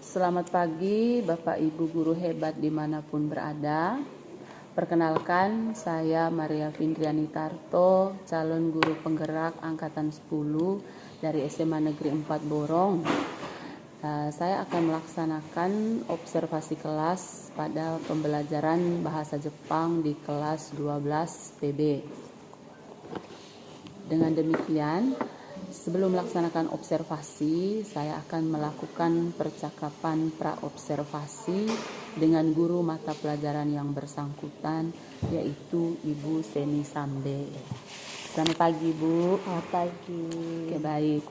Selamat pagi Bapak Ibu guru hebat dimanapun berada. Perkenalkan, saya Maria Findriani Tarto, calon guru penggerak Angkatan 10 dari SMA Negeri 4 Borong. Saya akan melaksanakan observasi kelas pada pembelajaran bahasa Jepang di kelas 12 PB. Dengan demikian, sebelum melaksanakan observasi, saya akan melakukan percakapan pra-observasi dengan guru mata pelajaran yang bersangkutan, yaitu Ibu Seni Sambe. Selamat pagi, Bu. Selamat pagi. Oke, baik.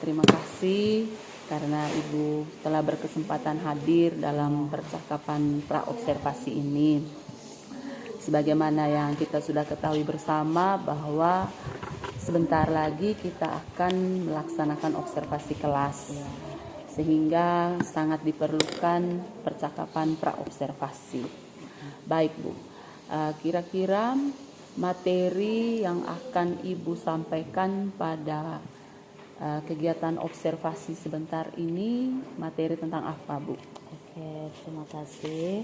Terima kasih karena Ibu telah berkesempatan hadir dalam percakapan pra-observasi ini. Sebagaimana yang kita sudah ketahui bersama bahwa sebentar lagi kita akan melaksanakan observasi kelas, sehingga sangat diperlukan percakapan pra-observasi. Baik, Bu. Kira-kira materi yang akan Ibu sampaikan pada kegiatan observasi sebentar ini, materi tentang apa, Bu? Oke, terima kasih.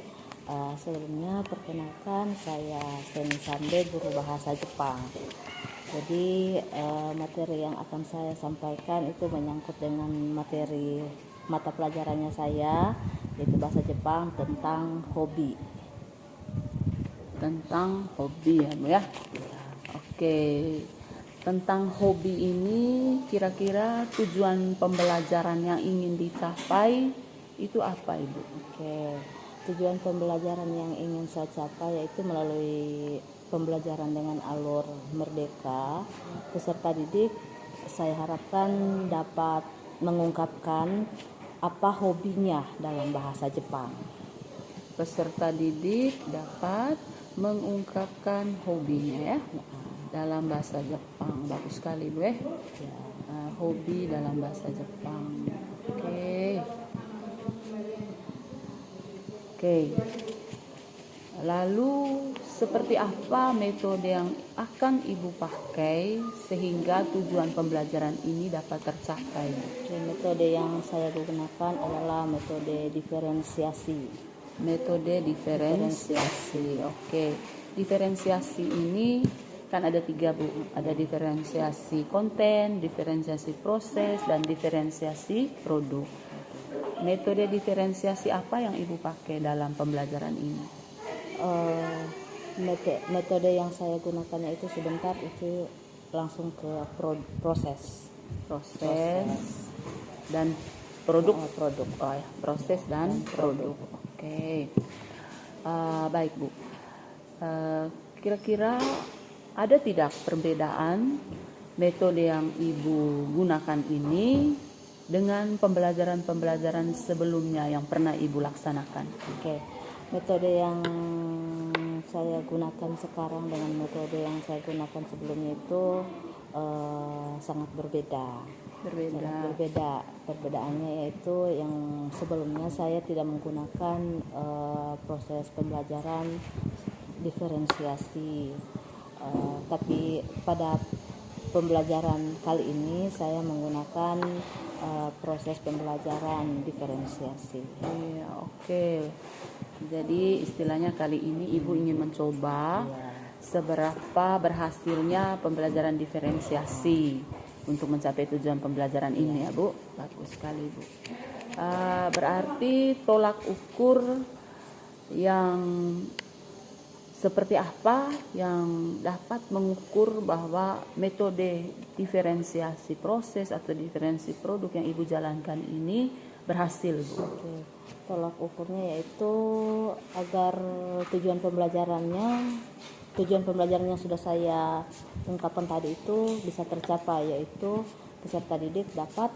Sebelumnya perkenalkan, saya Seni Sambe, guru bahasa Jepang. Jadi materi yang akan saya sampaikan itu menyangkut dengan materi mata pelajarannya saya, yaitu bahasa Jepang tentang hobi. Tentang hobi ya, Bu ya. Oke. Tentang hobi ini, kira-kira tujuan pembelajaran yang ingin dicapai itu apa, Ibu? Oke. Tujuan pembelajaran yang ingin saya capai yaitu melalui pembelajaran dengan alur merdeka, peserta didik saya harapkan dapat mengungkapkan apa hobinya dalam bahasa Jepang. Peserta didik dapat mengungkapkan hobinya ya dalam bahasa Jepang. Bagus sekali, Bu ya. Hobi dalam bahasa Jepang. Oke. Lalu seperti apa metode yang akan Ibu pakai sehingga tujuan pembelajaran ini dapat tercapai? Metode yang saya gunakan adalah metode diferensiasi. Metode diferensiasi. Oke. Diferensiasi ini kan ada 3, Bu. Ada diferensiasi konten, diferensiasi proses, dan diferensiasi produk. Metode diferensiasi apa yang Ibu pakai dalam pembelajaran ini? Metode yang saya gunakannya itu sebentar itu langsung ke proses dan produk. Proses dan produk. Oke. Baik, Bu. Kira-kira ada tidak perbedaan metode yang Ibu gunakan ini dengan pembelajaran-pembelajaran sebelumnya yang pernah Ibu laksanakan? Oke. Metode yang saya gunakan sekarang dengan metode yang saya gunakan sebelumnya itu sangat berbeda. Perbedaannya yaitu yang sebelumnya saya tidak menggunakan proses pembelajaran diferensiasi, tapi pada pembelajaran kali ini saya menggunakan proses pembelajaran diferensiasi. Iya, oke. Jadi istilahnya kali ini Ibu ingin mencoba seberapa berhasilnya pembelajaran diferensiasi untuk mencapai tujuan pembelajaran ini ya, Bu. Bagus sekali, Bu. Berarti tolak ukur yang seperti apa yang dapat mengukur bahwa metode diferensiasi proses atau diferensiasi produk yang Ibu jalankan ini berhasil, Bu? Oke. Tolak ukurnya yaitu agar tujuan pembelajarannya yang sudah saya ungkapkan tadi itu bisa tercapai, yaitu peserta didik dapat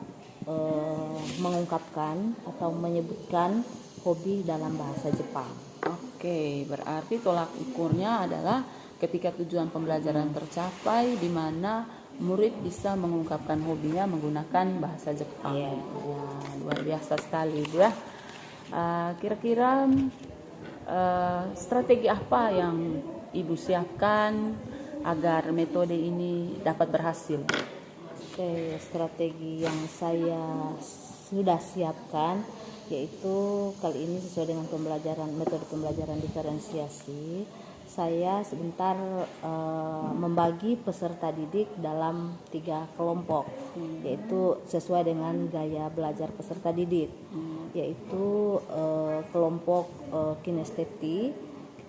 mengungkapkan atau menyebutkan hobi dalam bahasa Jepang. Oke, berarti tolak ukurnya adalah ketika tujuan pembelajaran tercapai di mana murid bisa mengungkapkan hobinya menggunakan bahasa Jepang. Luar biasa sekali, Bu ya. Kira-kira strategi apa yang Ibu siapkan agar metode ini dapat berhasil? Oke, strategi yang saya sudah siapkan, yaitu kali ini sesuai dengan metode pembelajaran diferensiasi. Saya sebentar membagi peserta didik dalam 3 kelompok, yaitu sesuai dengan gaya belajar peserta didik, yaitu kelompok kinesteti,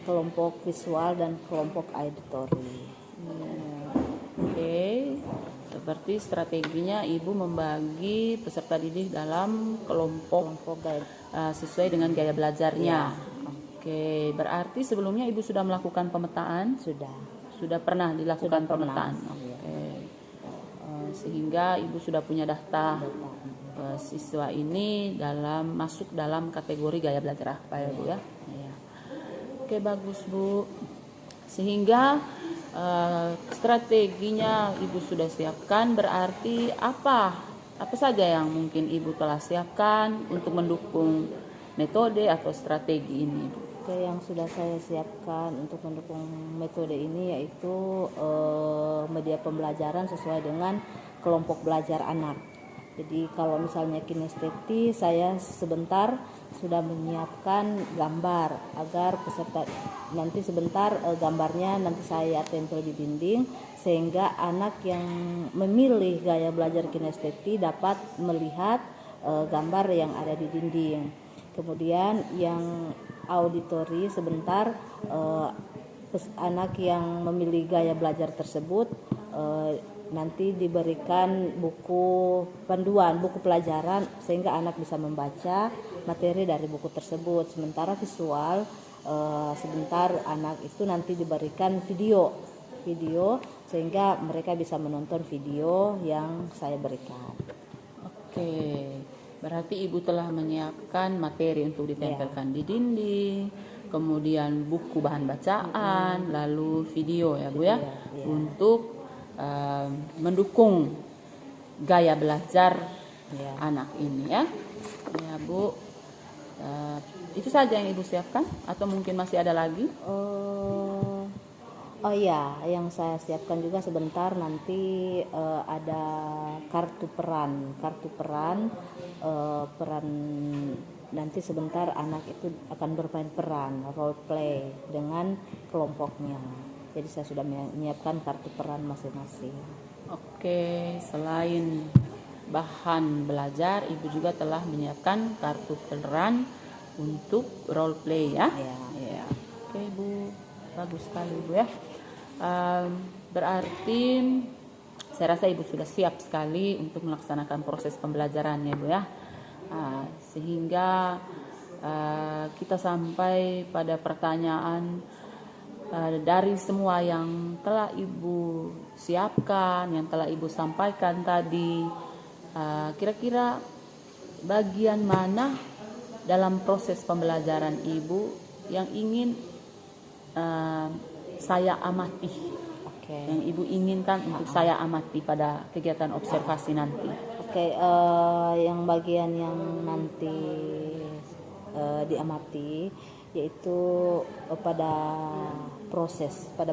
kelompok visual, dan kelompok auditory. Oke, seperti strateginya Ibu membagi peserta didik dalam kelompok sesuai dengan gaya belajarnya. Oke, berarti sebelumnya Ibu sudah melakukan pemetaan? Sudah pernah dilakukan pemetaan. Oke. Sehingga Ibu sudah punya data siswa ini masuk dalam kategori gaya belajar apa ya Bu ya? Oke, bagus Bu. Sehingga strateginya Ibu sudah siapkan, berarti apa saja yang mungkin Ibu telah siapkan untuk mendukung metode atau strategi ini Ibu? Oke, yang sudah saya siapkan untuk mendukung metode ini yaitu media pembelajaran sesuai dengan kelompok belajar anak. Jadi kalau misalnya kinesteti, saya sebentar sudah menyiapkan gambar agar peserta nanti sebentar gambarnya nanti saya tempel di dinding, sehingga anak yang memilih gaya belajar kinesteti dapat melihat gambar yang ada di dinding. Kemudian yang auditori sebentar anak yang memilih gaya belajar tersebut nanti diberikan buku panduan, buku pelajaran, sehingga anak bisa membaca materi dari buku tersebut. Sementara visual sebentar anak itu nanti diberikan video sehingga mereka bisa menonton video yang saya berikan. Oke, berarti Ibu telah menyiapkan materi untuk ditempelkan di dinding, kemudian buku bahan bacaan, lalu video ya Bu ya, untuk mendukung gaya belajar anak ini ya Bu. Itu saja yang Ibu siapkan atau mungkin masih ada lagi? Oh ya, yang saya siapkan juga sebentar nanti ada kartu peran nanti sebentar anak itu akan bermain peran role play dengan kelompoknya. Jadi saya sudah menyiapkan kartu peran masing-masing. Oke, selain bahan belajar, Ibu juga telah menyiapkan kartu peran untuk role play ya? Ya. Oke Bu, bagus sekali Bu ya. Berarti saya rasa Ibu sudah siap sekali untuk melaksanakan proses pembelajarannya Bu ya. Sehingga kita sampai pada pertanyaan dari semua yang telah Ibu siapkan, yang telah Ibu sampaikan tadi, kira-kira bagian mana dalam proses pembelajaran Ibu yang ingin saya amati, yang Ibu inginkan untuk saya amati pada kegiatan observasi nanti? Yang bagian yang nanti diamati yaitu pada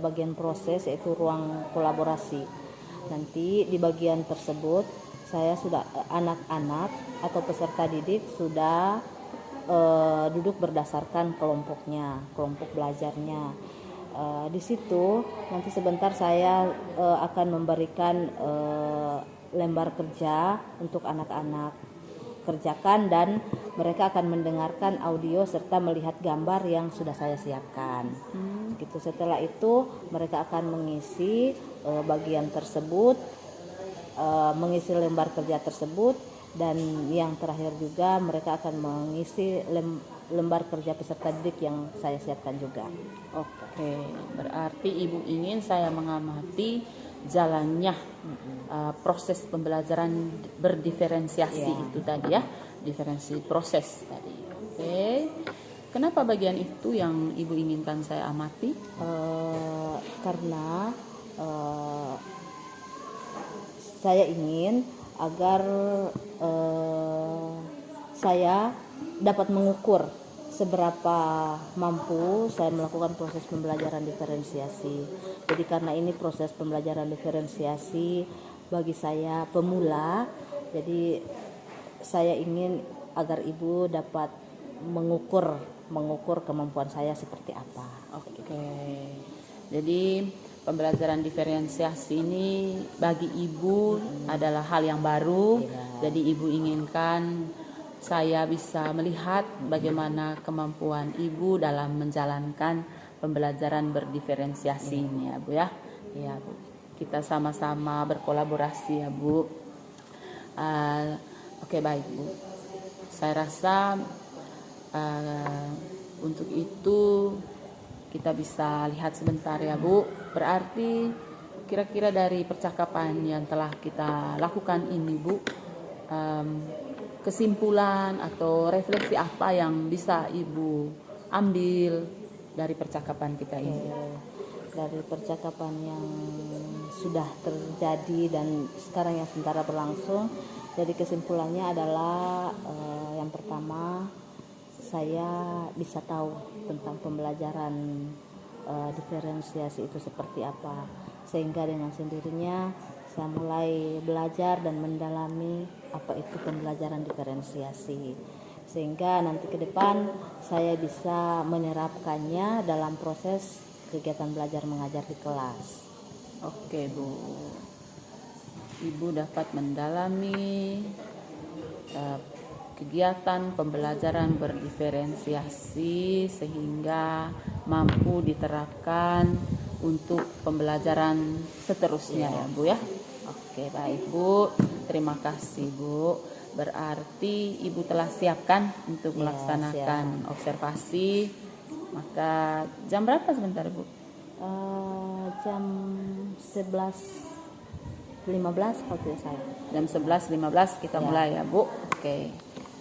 bagian proses, yaitu ruang kolaborasi. Nanti di bagian tersebut saya sudah anak-anak atau peserta didik sudah duduk berdasarkan kelompok belajarnya. Di situ nanti sebentar saya akan memberikan lembar kerja untuk anak-anak kerjakan, dan mereka akan mendengarkan audio serta melihat gambar yang sudah saya siapkan. Gitu. Setelah itu mereka akan mengisi bagian tersebut, mengisi lembar kerja tersebut, dan yang terakhir juga mereka akan mengisi lembar kerja peserta didik yang saya siapkan juga. Oke, berarti Ibu ingin saya mengamati jalannya proses pembelajaran berdiferensiasi itu tadi ya, diferensi proses tadi. Oke, kenapa bagian itu yang Ibu inginkan saya amati? Karena saya ingin agar saya dapat mengukur seberapa mampu saya melakukan proses pembelajaran diferensiasi. Jadi karena ini proses pembelajaran diferensiasi bagi saya pemula, jadi saya ingin agar ibu dapat mengukur kemampuan saya seperti apa. Oke. Jadi pembelajaran diferensiasi ini bagi ibu adalah hal yang baru. Iya. Jadi ibu inginkan saya bisa melihat bagaimana kemampuan ibu dalam menjalankan pembelajaran berdiferensiasi ini ya Bu ya. Iya Bu. Kita sama-sama berkolaborasi ya Bu. Oke, baik Bu. Saya rasa untuk itu kita bisa lihat sebentar ya Bu. Berarti kira-kira dari percakapan yang telah kita lakukan ini Bu, kesimpulan atau refleksi apa yang bisa Ibu ambil dari percakapan kita ini? Dari percakapan yang sudah terjadi dan sekarang yang sementara berlangsung, jadi kesimpulannya adalah yang pertama, saya bisa tahu tentang pembelajaran diferensiasi itu seperti apa, sehingga dengan sendirinya saya mulai belajar dan mendalami apa itu pembelajaran diferensiasi, sehingga nanti ke depan saya bisa menerapkannya dalam proses kegiatan belajar mengajar di kelas. Oke Bu, Ibu dapat mendalami kegiatan pembelajaran berdiferensiasi sehingga mampu diterapkan untuk pembelajaran seterusnya ya Bu ya. Oke, baik Bu, terima kasih Bu. Berarti Ibu telah siapkan untuk melaksanakan observasi. Maka jam berapa sebentar Bu? Jam 11.15 kalau tidak salah. Jam 11.15 kita mulai ya Bu. Oke.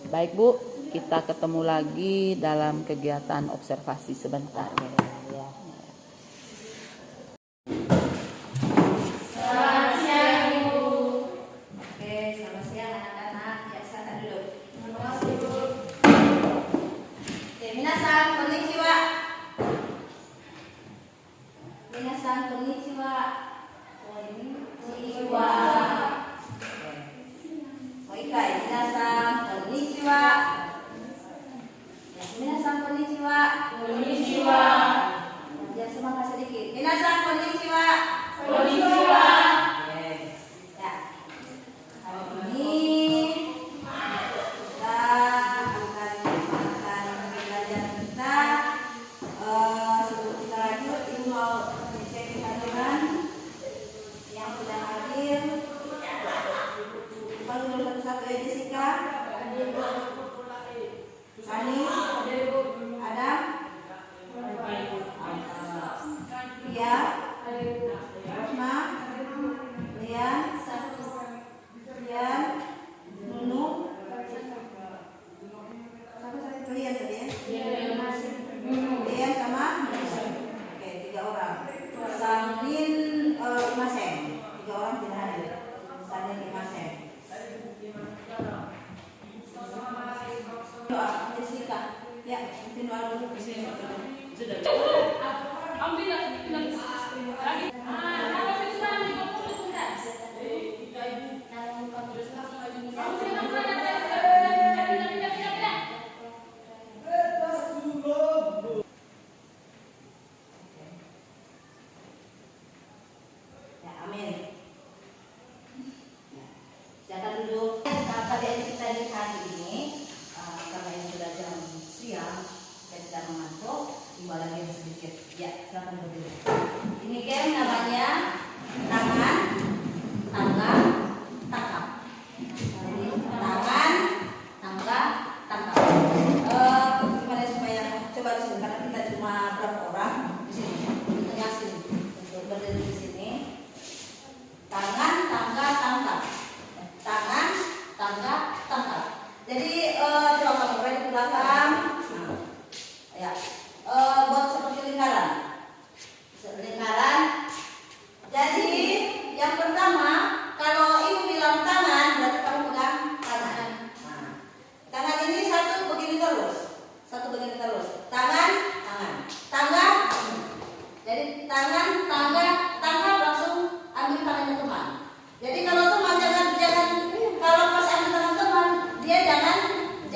Baik Bu, kita ketemu lagi dalam kegiatan observasi sebentar. Ya. Selamat siang Ibu. Oke, selamat siang anak-anak. Ya, silakan duduk. Terima kasih Bu. Oke, minasan konnichiwa. Minasan konnichiwa. Konnichiwa. Moikai, minasan konnichiwa. Ya, minasan konnichiwa. Konnichiwa. Jangan semangat sedikit. Minasan konnichiwa. Konnichiwa. Ya. Hari ini kita akan melaksanakan pembelajaran kita. Sebelum kita lanjut, Ibu mau cek kehadiran yang sudah hadir. Panggil dulu satu-satu ya. Jessica, Ani, Adam, Ria, Rosma, Lian, Nunu, Lian tadi ya? Lian sama? Oke, 3 orang. Samin, Imaseng, 3 orang tidak hadir. Samin, Imaseng. Doa, Jessica. Ya, mungkin doa dulu. Ya, amin. Silakan duduk. Tadi kita lihat hari ini, karena ini sudah jam siang, saya tidak mengantuk, timbal lagi sedikit. Ya, silakan duduk.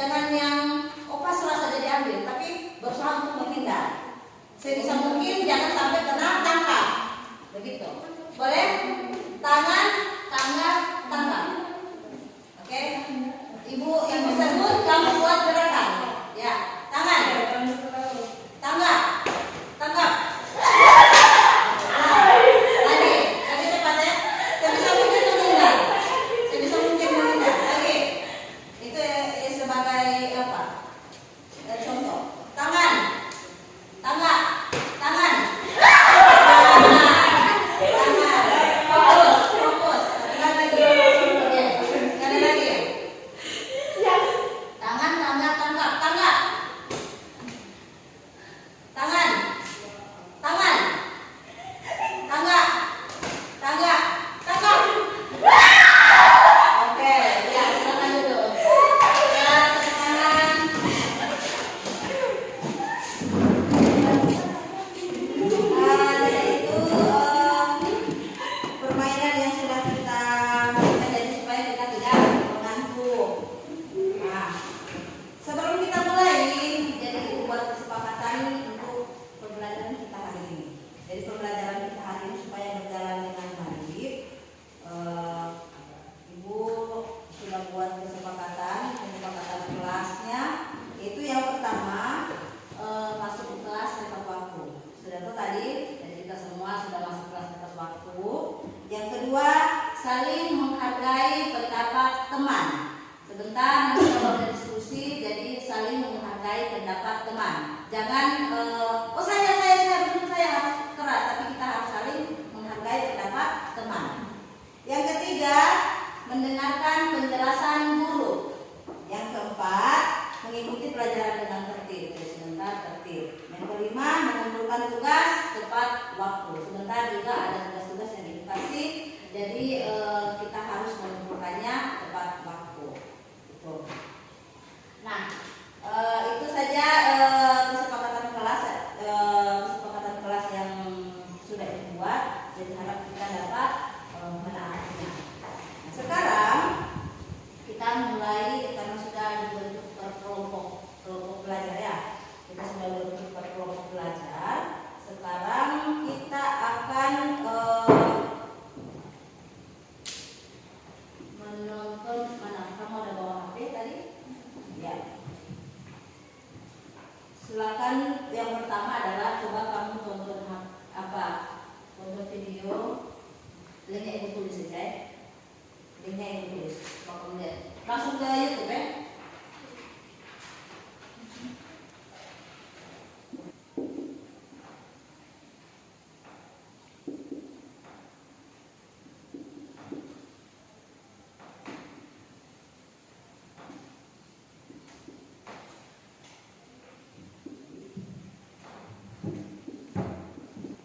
jangan yang pasrah saja diambil, tapi berusaha untuk menghindar. Sebisa mungkin jangan sampai kena tangkap. Begitu. Boleh? Tangan, tangan, tangan. Oke? Ibu sebut, kamu buat gerakan. Ya, tangan. Tanggap. Tanggap. Lagi cepat ya. Sebisa mungkin menghindar. Sebisa mungkin menghindar. Lagi. Itu sebagai apa? Contoh. Tangan. Tangan. Tangan. Tangan. Fokus. Fokus. Sekali lagi. Sekali lagi. Tangan, tangan, tanggap. Tanggap. Tangan. Tangan. Tanggap. Tanggap. Tanggap. Oke, ya silakan duduk. Ya, tangan. Jadi itu permainan yang sudah kita lakukan jadi supaya kita tidak mengantuk. Nah, sebelum kita mulai, jadi ibu buat kesepakatan untuk pembelajaran kita hari ini. Jadi pembelajaran kita hari ini supaya berjalan dengan baik. Ibu sudah buat kesepakatan kelasnya. Itu yang pertama, masuk ke kelas tepat waktu. Sudah tahu tadi, dan kita semua sudah masuk kelas tepat waktu. Yang kedua, saling menghargai pendapat teman. Sebentar nanti kalau ada diskusi, jadi saling menghargai pendapat teman. Jangan saya menurut saya harus keras, tapi kita harus saling menghargai pendapat teman. Yang ketiga, mendengarkan penjelasan guru. Yang keempat, mengikuti pelajaran dengan tertib. Jadi sebentar tertib. Yang kelima, mengumpulkan tugas tepat waktu. Sebentar juga ada tugas-tugas yang dikasih, jadi kita harus mengumpulkannya tepat waktu. Itu. Nah, itu saja kesepakatan kelas yang sudah dibuat. Jadi harap kita dapat menaatinya. Nah, sekarang kita mulai karena sudah dibentuk per kelompok belajar ya. Kita sudah dibentuk per kelompok belajar. Sekarang kita akan menonton mana? Kamu ada bawa HP tadi? Ya. Silakan, yang pertama adalah coba kamu tonton tonton video. Linknya ibu tulis saja ya. Linknya ibu tulis. Mau kamu lihat. Langsung ke YouTube ya.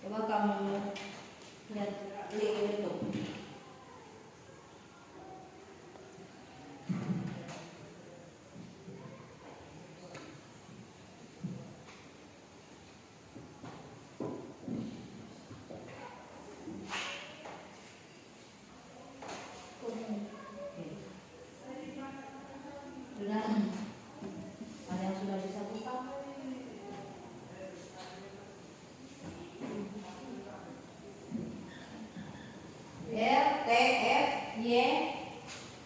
Coba kamu lihat link YouTube. Sudah? Ada yang sudah bisa buka? R, T, F, Y,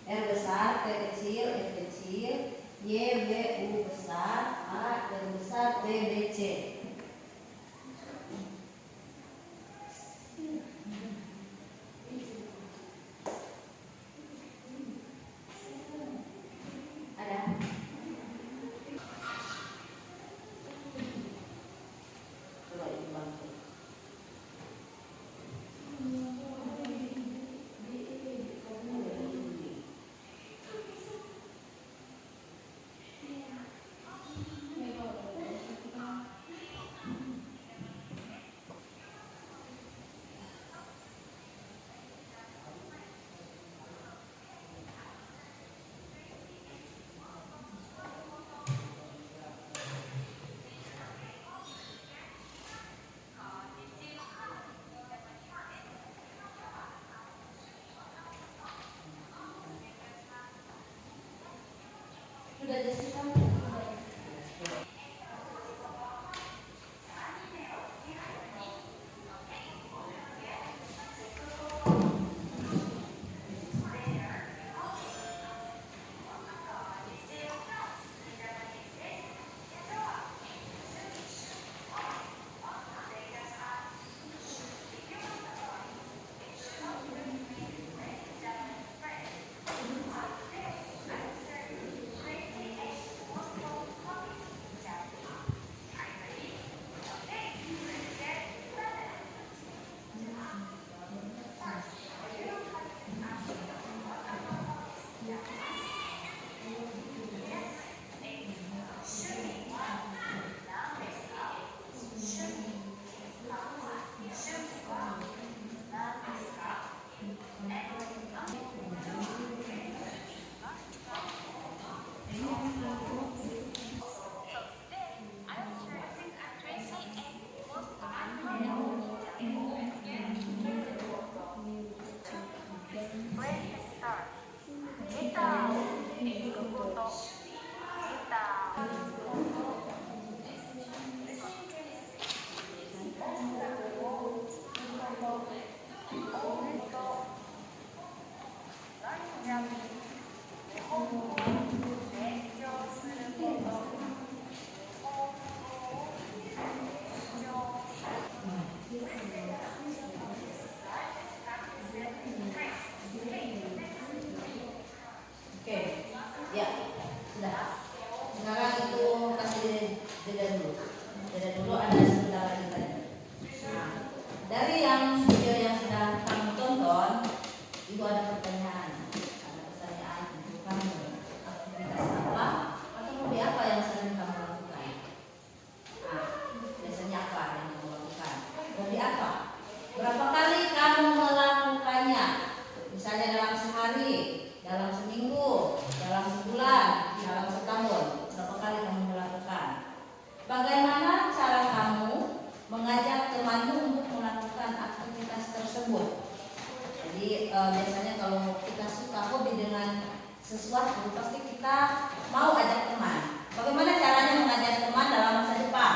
R besar, T kecil, F kecil, Y, B, U besar, A, R besar, B, B, C. Ada? Coba ibu bantu. Oke, ya sudah. Sekarang itu kasih jeda dulu. Jeda dulu, ada sebentar lagi tadi. Nah, dari yang video yang sudah kamu tonton, itu ada pertanyaan. Ada pertanyaan untuk kamu. Aktivitas apa atau hobi apa yang sering kamu lakukan? Nah, biasanya apa yang kamu lakukan? Hobi apa? Berapa kali kamu melakukannya? Misalnya dalam sehari, dalam seminggu, dalam sebulan, dalam setahun, berapa kali kamu melakukan? Bagaimana cara kamu mengajak temanmu untuk melakukan aktivitas tersebut? Jadi biasanya kalau kita suka hobi dengan sesuatu, pasti kita mau ajak teman. Bagaimana caranya mengajak teman dalam masa depan?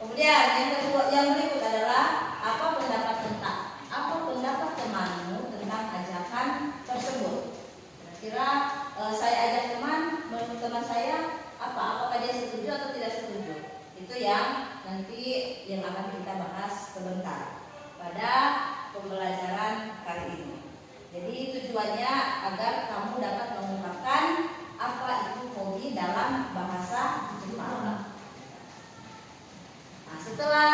Kemudian yang kedua, yang berikut adalah apa pendapat temanmu tentang ajakan tersebut? Kira saya ajak teman, menurut teman saya apa? Apakah dia setuju atau tidak setuju? Itu yang nanti yang akan kita bahas sebentar pada pembelajaran kali ini. Jadi tujuannya agar kamu dapat mengungkapkan apa itu hobi dalam bahasa Jepang. Nah, setelah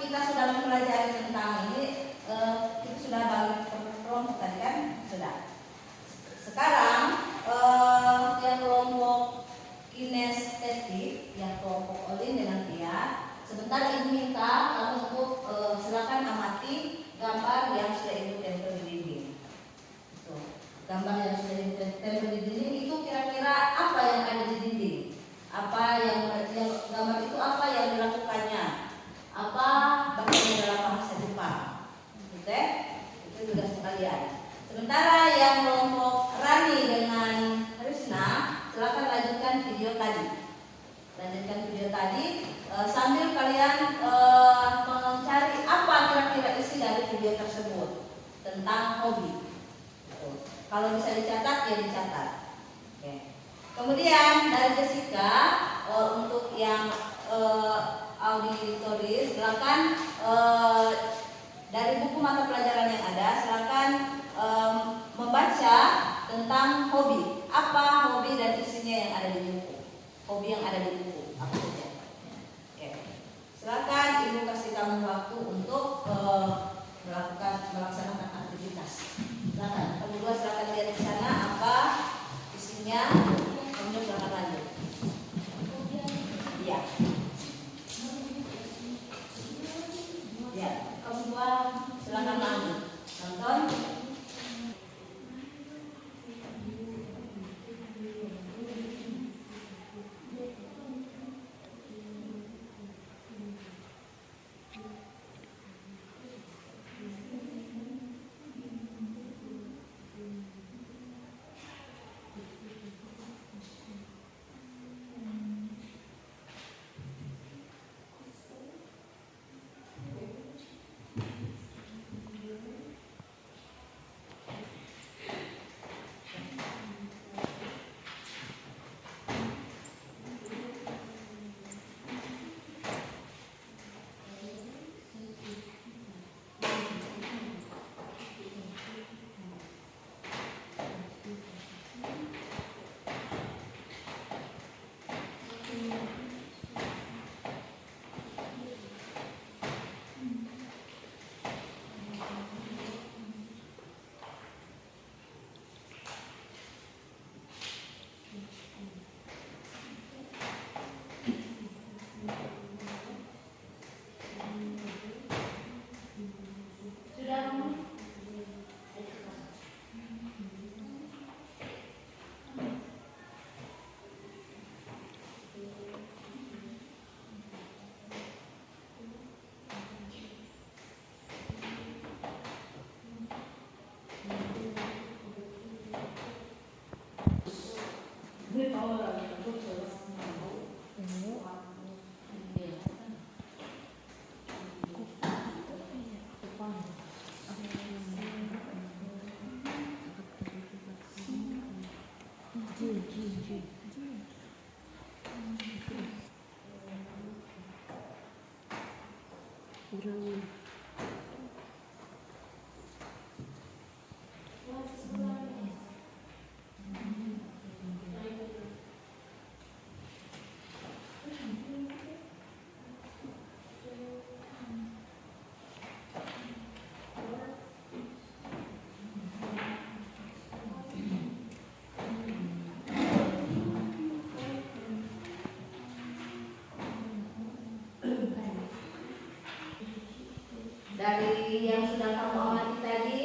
kita sudah mempelajari tentang ini, itu sudah balik kelompok tadi kan? Sudah. Sekarang yang kelompok kinestetik, yang kelompok Olin dengan Tia, sebentar Ibu minta kamu untuk silakan amati gambar yang sudah Ibu tempel di dinding. Tuh, gambar yang sudah Ibu tempel di dinding itu kira-kira apa yang ada di dinding? Apa yang gambar itu apa yang dilakukannya? Apa bagiannya dalam bahasa Jepang? Gitu ya? Itu sudah sekalian. Sementara yang kelompok Rani dengan Krisna, silakan lanjutkan video tadi. Sambil kalian mencari apa kira-kira isi dari video tersebut tentang hobi. Kalau bisa dicatat, ya dicatat. Oke. Kemudian dari Jessica, untuk yang auditoris, silakan dari buku mata pelajaran yang ada, silakan membaca tentang hobi. Apa hobi dan isinya yang ada di buku? Hobi yang ada di buku apa saja? Oke. Silakan Ibu kasih kamu waktu untuk melaksanakan aktivitas. Silakan. Kamu dua silakan lihat di sana apa isinya. Kemudian silakan lanjut. Iya. Ya. Kamu dua silakan lanjut. Nonton. Dari yang sudah kamu amati tadi,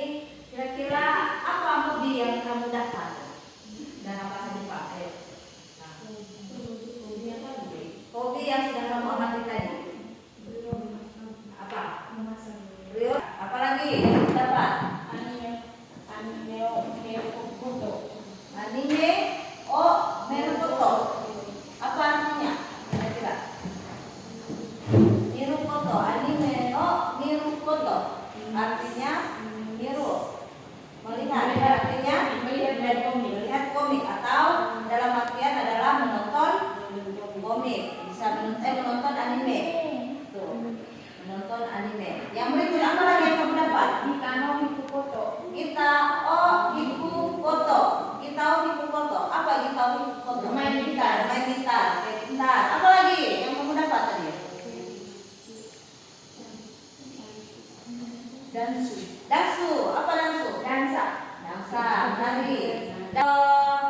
kira-kira apa hobi yang kamu dapat? Dan apa saja Pak? Ayo. Nah. Hobi yang sudah kamu amati tadi. Apa? Rio. Apalagi yang kamu dapat? Anime. Oh, merukoto. Apa artinya? Kira-kira? Mirukoto, anime, oh mirukoto, artinya miru, melihat, artinya melihat komik atau dalam artian adalah menonton komik, bisa menonton anime, tuh, menonton anime. Yang berikut apa lagi yang kamu dapat? Kita oh hikukoto, apa kita hikukoto? Main gitar, kayak gitar. Apa lagi yang kamu dapat tadi? Dansu, apa dansu? Dansa, tadi.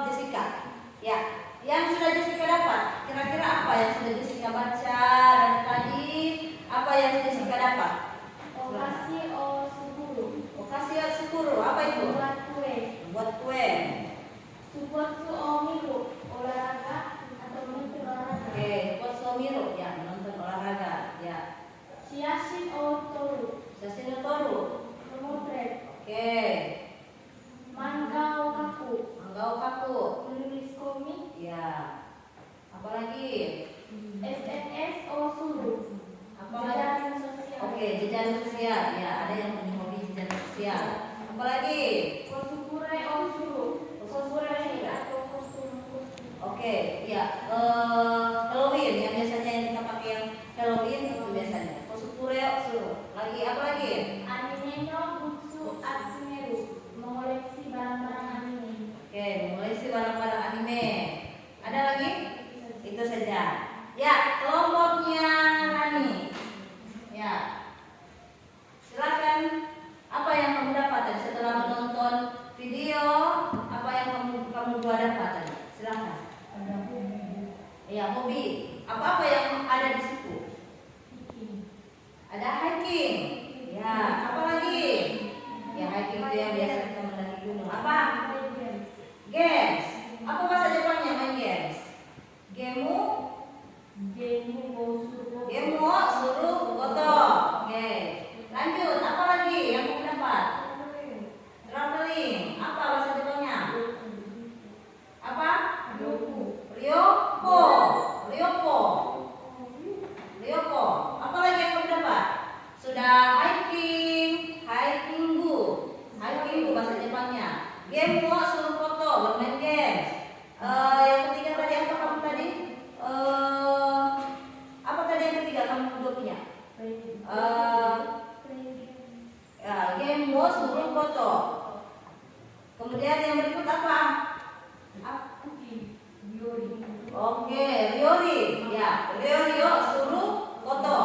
Jessica, ya. Yang sudah Jessica dapat, kira-kira apa yang sudah Jessica baca dan tadi apa yang Jessica dapat? Okasi o sukuru, apa itu? Buat kue. Oke, buat suamiru, ya menonton olahraga, ya. Siasin o toru. Oke. Manggau kaku. Menulis komik. Ya. Apa lagi? SNS o suru. Apa lagi? Oke, jejaring sosial. Ya, ada yang punya hobi jejaring sosial. Apa lagi? Kosukure o suru. Oke, ya. Halloween yang biasanya yang kita pakai yang Halloween itu biasanya. Kosukure o suru. Lagi apa lagi? Mengoleksi barang-barang anime. Oke, mengoleksi barang-barang anime. Ada lagi? Itu saja. Ya, kelompoknya Rani. Ya. Silakan. Apa yang kamu dapat tadi setelah menonton video? Apa yang kamu dua dapat tadi? Silakan. Ya, hobi. Apa yang ada di situ? Ada hiking. Ya, apa lagi? Ya, hiking itu yang biasa kita mendaki gunung. Apa? Games. Apa bahasa Jepangnya main games? Gemu suruh foto. Oke. Lanjut. Apa lagi yang kamu dapat? Traveling. Apa bahasa Jepangnya? Apa? Ryoko. Apa lagi yang kamu dapat? Sudah hiking bahasa Jepangnya. Game suruh foto, bermain games. Yang ketiga tadi apa kamu tadi? Apa tadi yang ketiga kamu dua punya? Ya, game suruh foto. Kemudian yang berikut apa? Oke, Ryori. Ya, Ryori suruh foto.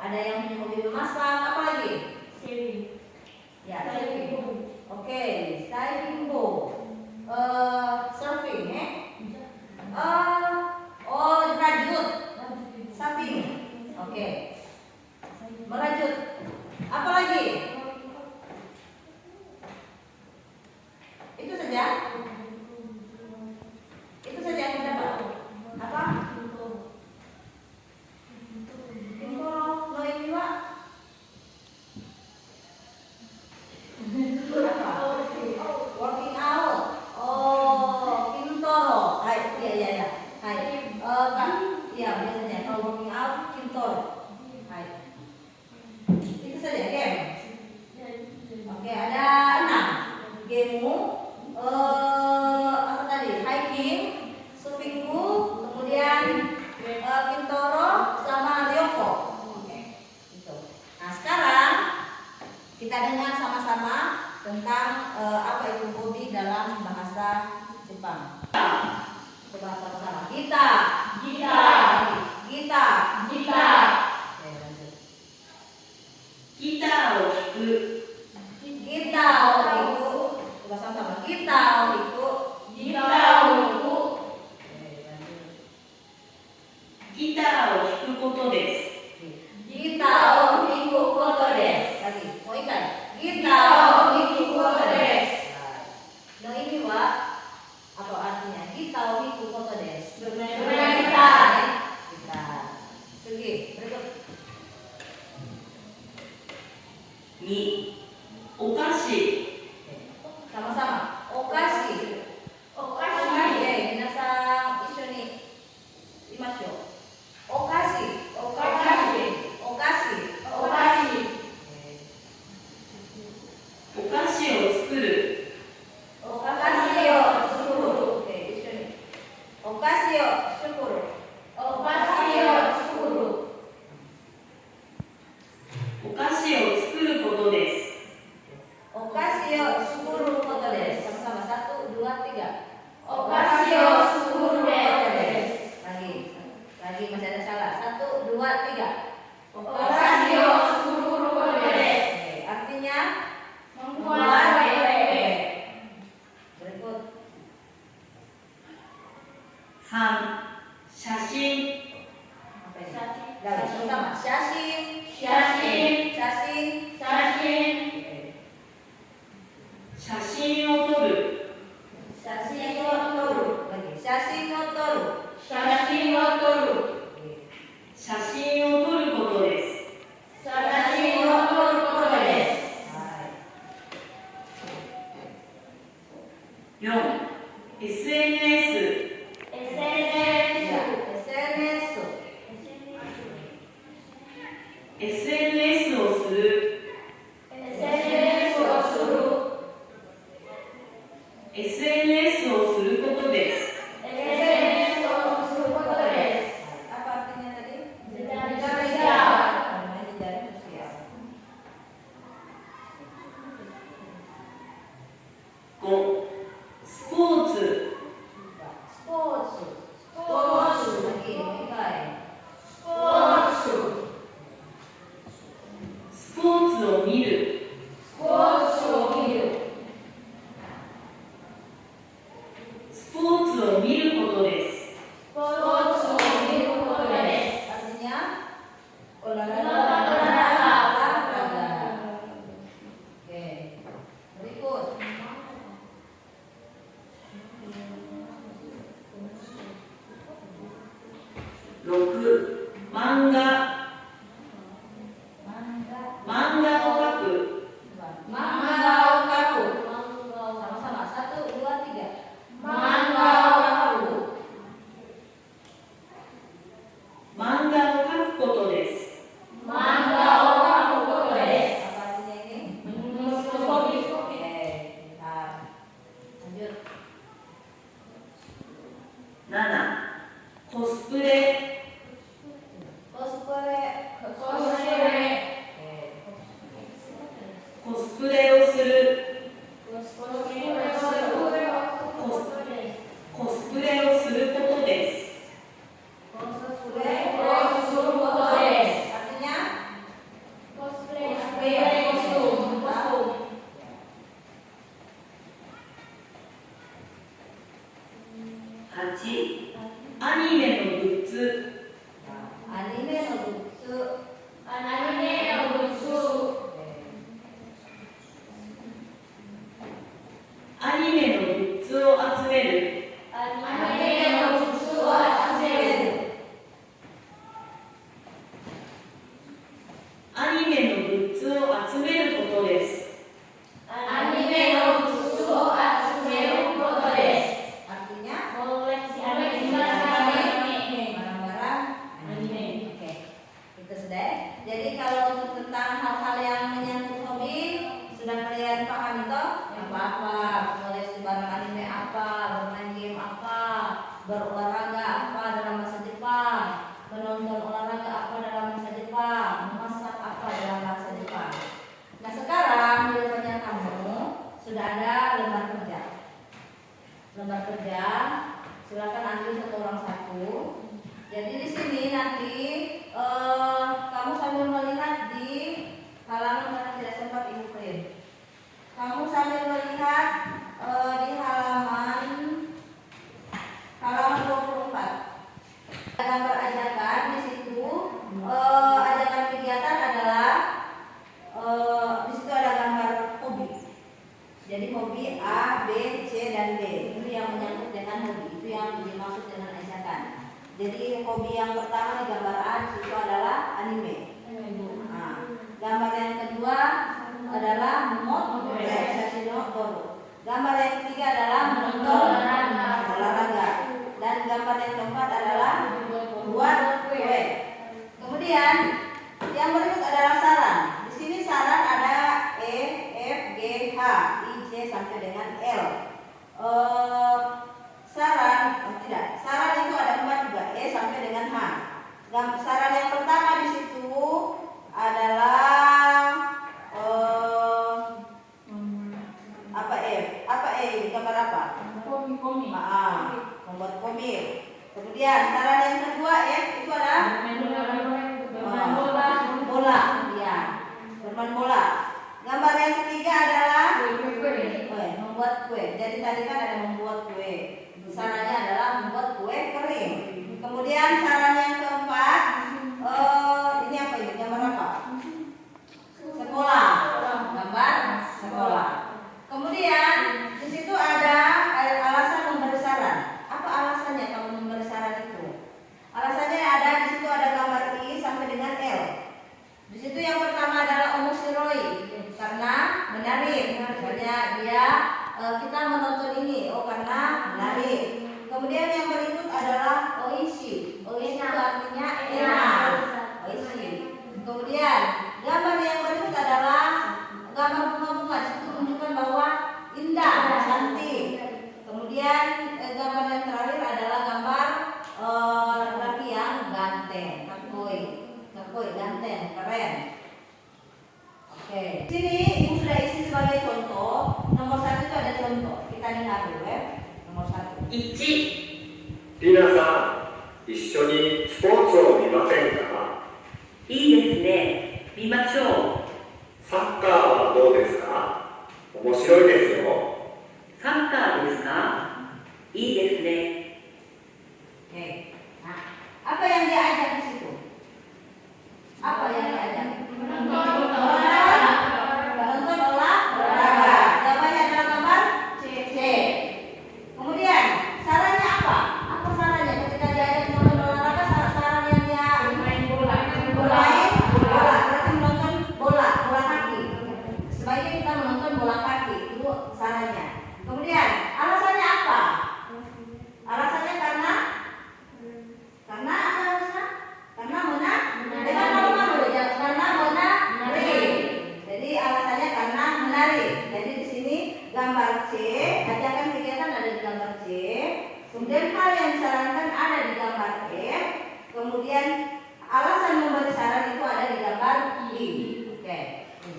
Ada yang punya hobi memasak, apa lagi? Ya, diving. Oke, diving board. Surfing, merajut. Surfing. Oke. Merajut. Apa lagi? Itu saja. Itu saja yang kita dapat. Apa? Working out. Oh, Kita dengar sama-sama tentang apa itu hobi dalam bahasa Jepang. Coba sama-sama. Gita. Gita. Gita. Gita. Oke, lanjut. Gitaを弾く Gitaを弾く. Coba sama-sama. Gitaを弾く. Gitaを弾く. Oke, lanjut. ギターを弾くことです。 Gitaを弾くことです. Lagi. Mau ikan? Gitaを弾くことです. Nah, ini wa apa artinya? Gitaを弾くことです. Bermain gitar. Gitar. Pergi. Berikut. 2. お菓子 Sama-sama. Okashi. Okashi. Oke, minasan isho ni imashou. Okashi. Okashi. Okashi. Okashi. お菓子を作る Okashi o sukuru. Oke, isho ni. Okashi o sukuru. Okashi o sukuru. お菓子を作ることです。 Okashi o sukuru koto desu. Sama-sama. 1, 2, 3. Okashi o sukuru desu. Lagi masih ada salah. 1, 2, 3. Okashi o sukuru desu. Oke, artinya Membuat kue. Berikut. 3. 写真 Apa ini? Lagi sama-sama. Shashin. Shashin. Shashin. Shashin. Oke. 写真を撮る Shashin o toru. Lagi. Shashin o toru. Shashin o toru. Oke. 写真を撮ることです。 Shashin o toru koto desu. Hai. 4. SNS SNS. Ya, SNS. SNS をする SNS をする。 SNS をすることです。 SNS をすることです。 Apa artinya tadi? Jejaring sosial. Namanya jejaring sosial. 5. スポーツ Sports. Sports. Lagi, mulai. スポーツ。スポーツを見る スポーツを見る。 スポーツを見ることです。 スポーツを見ることです。 Artinya Olahraga. olahraga. Oke. Berikut. 6. 漫画 Manga. 漫画を描く Manga o kaku. Sama-sama. 1, 2, 3. Manga o kaku. 漫画を描くことです。 Manga o kaku koto desu. Apa artinya ini? Menulis hobi. Oke. Bentar. Lanjut. 7. コスプレ Cosplay. gambar ajakan di situ. Ajakan kegiatan adalah di situ ada gambar hobi. Jadi hobi A, B, C, dan D itu yang menyangkut dengan hobi, itu yang dimaksud dengan ajakan. Jadi hobi yang pertama di gambar A di situ adalah anime. Nah, gambar yang kedua adalah motorisasi motor. Gambar yang ketiga adalah menonton olahraga. Dan gambar yang keempat adalah buat kue. Kemudian yang berikut adalah saran. Di sini saran ada E, F, G, H, I, J sampai dengan L. Saran itu ada 4 juga, E sampai dengan H. Saran yang pertama di situ adalah apa F? Apa E? Gambar apa? Membuat komik. Kemudian saran yang kedua F itu adalah bola, ya, bermain bola. Gambar yang ketiga adalah membuat kue. Jadi tadi kan ada membuat kue. Sarannya adalah membuat kue kering. Kemudian saran yang keempat, ini apa ini? Gambar apa? Sekolah. Gambar sekolah. Kemudian di situ ada alasan memberi saran. Apa alasannya kamu memberi saran itu? Alasannya ada di situ ada gambar I sampai dengan L. Di situ yang pertama adalah omoshiroi karena menarik. Misalnya dia kita menonton ini karena menarik. Kemudian yang berikut adalah oishi. Oishi itu artinya enak. Oishi. Kemudian gambar yang berikut adalah gambar bunga-bunga. Itu menunjukkan bahwa indah, cantik. Kemudian gambar yang terakhir adalah gambar laki yang ganteng, kakoi, ganteng, keren. Oke. Sini ibu sudah isi sebagai contoh. Nomor 1 itu ada contoh. Kita lihat dulu ya. Nomor 1. 1、皆さん、一緒にスポーツを見ませんか？いいですね。見ましょう。サッカーはどうですか？面白いですよ。サッカーですか？いいですね。 Oke. Nah, apa yang diajak di situ? Apa yang diajak? Menonton olahraga. Jawabannya adalah gambar C. Kemudian sarannya apa? Apa sarannya ketika diajak menonton olahraga? Saran yang dia bermain bola. Berarti menonton bola kaki. Sebaiknya kita menonton bola kaki. Itu sarannya. Kemudian alasannya apa? Alasannya karena apa alasannya? Karena dengan malu-malu ya, karena menarik. Jadi alasannya karena menarik. Jadi di sini gambar C, ajakan kegiatan ada di gambar C. Kemudian hal yang disarankan ada di gambar F. Kemudian alasan memberi saran itu ada di gambar I. Oke.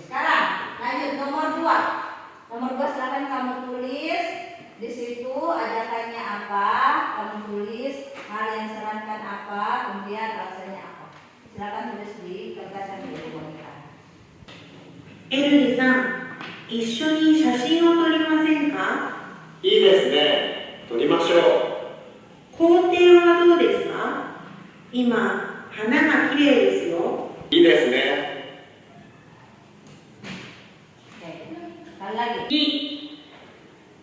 Sekarang lanjut nomor 2. Nomor 2 silakan kamu tulis. Di situ ajakannya apa, kamu tulis hal yang disarankan apa, kemudian alasannya apa. Silakan tulis di kertas yang dibuatkan. エルリさん、一緒に写真を撮りませんか？いいですね。撮りましょう。校庭はどうですか？今、花が綺麗ですよ。いいですね。 Sekali lagi. 2、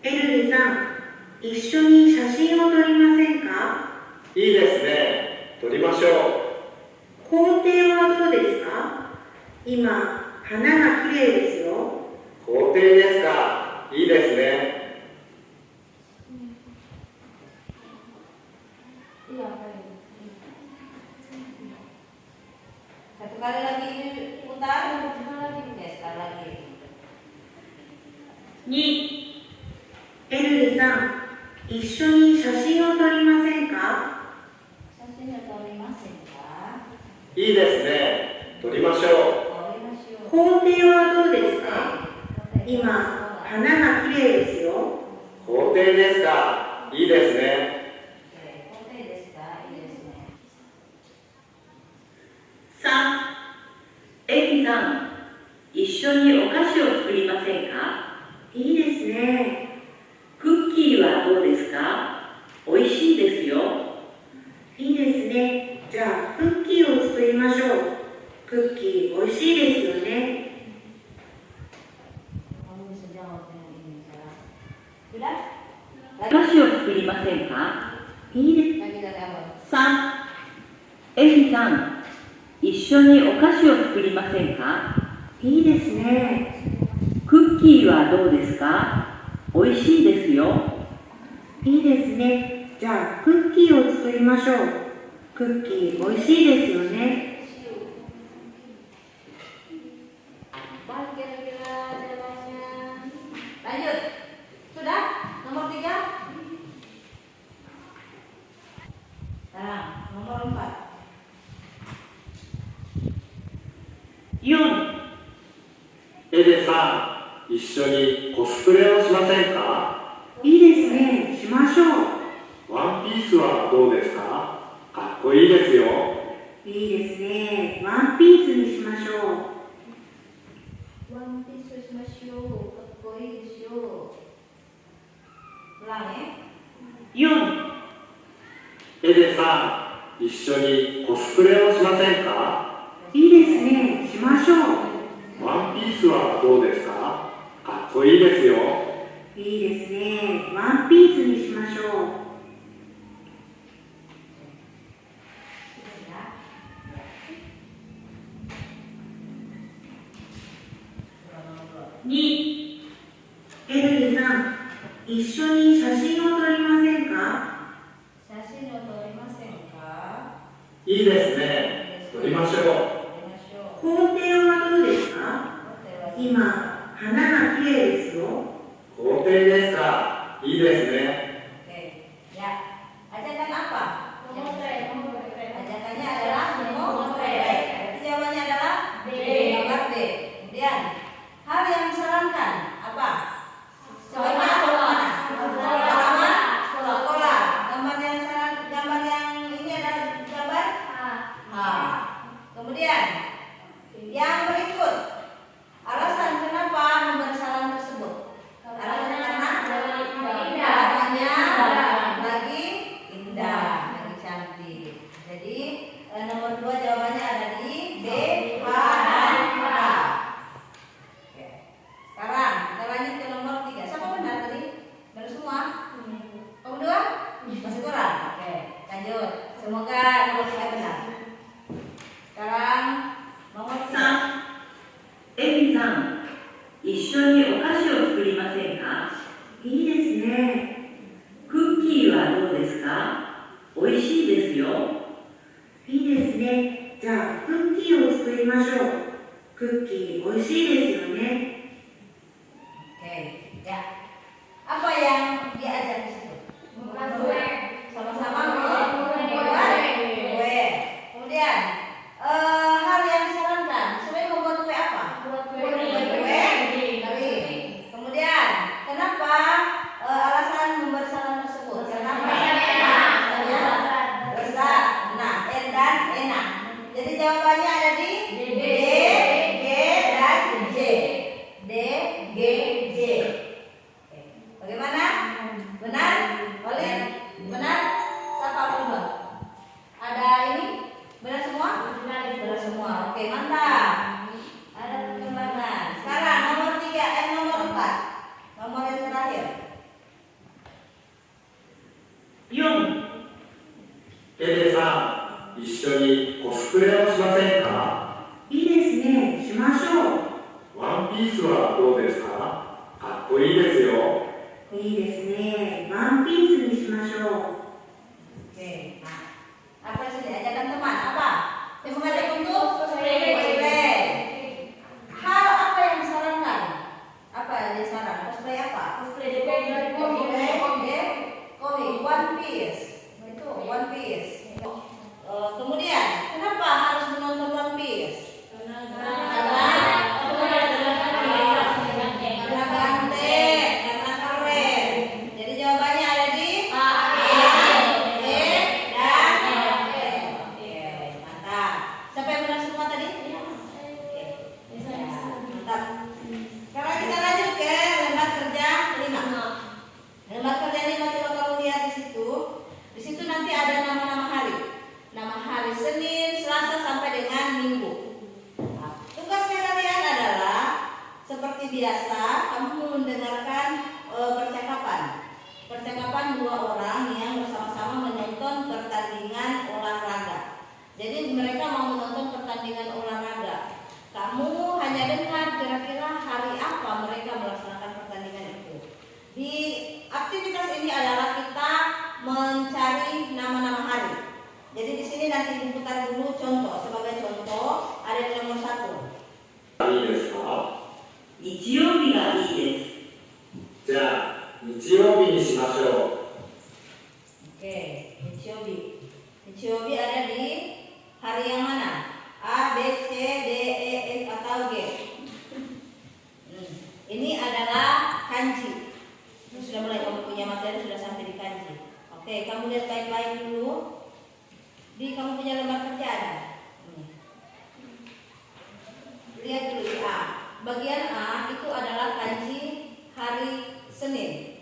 エルリさん、一緒に写真を撮りませんか？いいですね。撮りましょう。校庭はどうですか？今、花が綺麗ですよ。校庭ですか。いいですね。 Satu kali lagi putar. Oke, sekali lagi. 2、エルリさん、一緒に写真を撮りませんか？ 写真を撮りませんか？いいですね。撮りましょ撮りましょう。校庭はどうですか？今、花が綺麗ですよ。う。校庭ですか。いいですね。 校庭ですか？いいですね。 3、エリさん、一緒にお菓子を作りませんか？いいですね。クッキーはどうですか？おいしいですよ。いいですね。じゃあクッキーを作りましょう。クッキー美味しいですよね。 Kamu bisa jawab dengan ini, Sarah. Sudah? お菓子を作りませんか？いいです。 Lagi dari awal. 3、エリさん、一緒にお菓子を作りませんか？いいですね。クッキーはどうですか？美味しいですよ。いいですね。じゃあクッキーを作りましょう。クッキー美味しいですよね。 Apa kira-kira jawabannya? Lanjut. Sudah? Nomor 3? Sekarang nomor 4. 4、エレさん、一緒にコスプレをしませんか？いいですね。しましょう。ワンピースはどうですか？かっこいいですよ。いいですね。ワンピースにしましょう。 One piece shimashou, kakoi desho. Ulang ya. 4、エレさん、一緒にコスプレをしませんか？いいですね。しましょう。ワンピースはどうですか？かっこいいですよ。いいですね。ワンピースにしましょう。 2、エルリさん、一緒に写真を撮りませんか？ Shashin o torimasen ka? いいですね。撮りましょう。 Torimashou. 工程はどうですか？今、花が綺麗ですよ。工程ですか？いいですね。Oke. Ya. Ajakan apa? Nomor 3. Ajakannya adalah nomor 3. Berarti jawabannya adalah B. Nomor B. Kemudian hal yang disarankan apa? Sekolah. Sekolah. Sekolah. Gambar yang ini adalah gambar H. Kemudian yang berikut, alasan kenapa memberi saran tersebut? Alasannya karena jawabannya lagi indah, lagi cantik. Jadi nomor 2 jawabannya ada di B, H, dan H. Oke. Sekarang kita lanjut ke nomor 3. Siapa benar tadi? Benar semua? Kamu 2? Masih kurang? Oke, lanjut. Semoga nomor 3 benar. Sekarang nomor 3. 3、エリさん、一緒にお菓子を作りませんか？いいですね。クッキーはどうですか？美味しいですよ。いいですね。じゃあクッキーを作りましょう。クッキー美味しいですよね。 Oke, ya. Apa yang diajak di situ? Sama-sama membuat kue. Kemudian hal yang disarankan, sebenarnya membuat kue apa? Membuat kue kering. Kemudian kenapa alasan memberi saran tersebut? Kenapa? Lezat, nah, dan enak. Jadi jawabannya ada di D, G, dan J. D, G, J. Oke. Bagaimana? Benar? Oleh? Benar? Siapa pun? Ada ini? Benar semua? Benar semua. Oke, mantap. Ada perkembangan. Sekarang nomor 3, nomor 4. Nomor yang terakhir. 4、エレさん、一緒にコスプレをしませんか？いいですね。しましょワンピースはどうですか？かっこいいですよ。う。いいですね。ワンピースにしましょう。 Oke. Nah, apa sih ajakan teman? Apa? Yang mengajak untuk Cosplay. cosplay. Hal apa yang disarankan? Apa yang disaran? Cosplay apa? Cosplay dari komik. Komik One Piece. Itu One Piece. Kemudian, kenapa harus menonton One Piece? Karena ganteng, karena keren. Jadi jawabannya ada di A, B, dan Senin, Selasa sampai dengan Minggu. Nah, tugasnya kalian adalah seperti biasa kamu mendengarkan percakapan dua orang yang bersama-sama menonton pertandingan olahraga. Jadi mereka mau menonton pertandingan olahraga. Kamu hanya dengar kira-kira hari apa mereka melaksanakan pertandingan itu. Di aktivitas ini adalah kita mencari nama-nama hari. Jadi di sini nanti diputar dulu contoh. Sebagai contoh ada di nomor 1. いいですか？日曜日がいいです。じゃあ日曜日にしましょ Oke, Nichiobi. Nichiobi ada di hari yang mana? A, B, C, D, E, F atau G? Ini adalah kanji. Ini sudah mulai kamu punya materi, sudah sampai di kanji. Oke, kamu lihat baik-baik dulu. Di kamu punya lembar kerja ada? Lihat dulu di A. Bagian A itu adalah kanji hari Senin.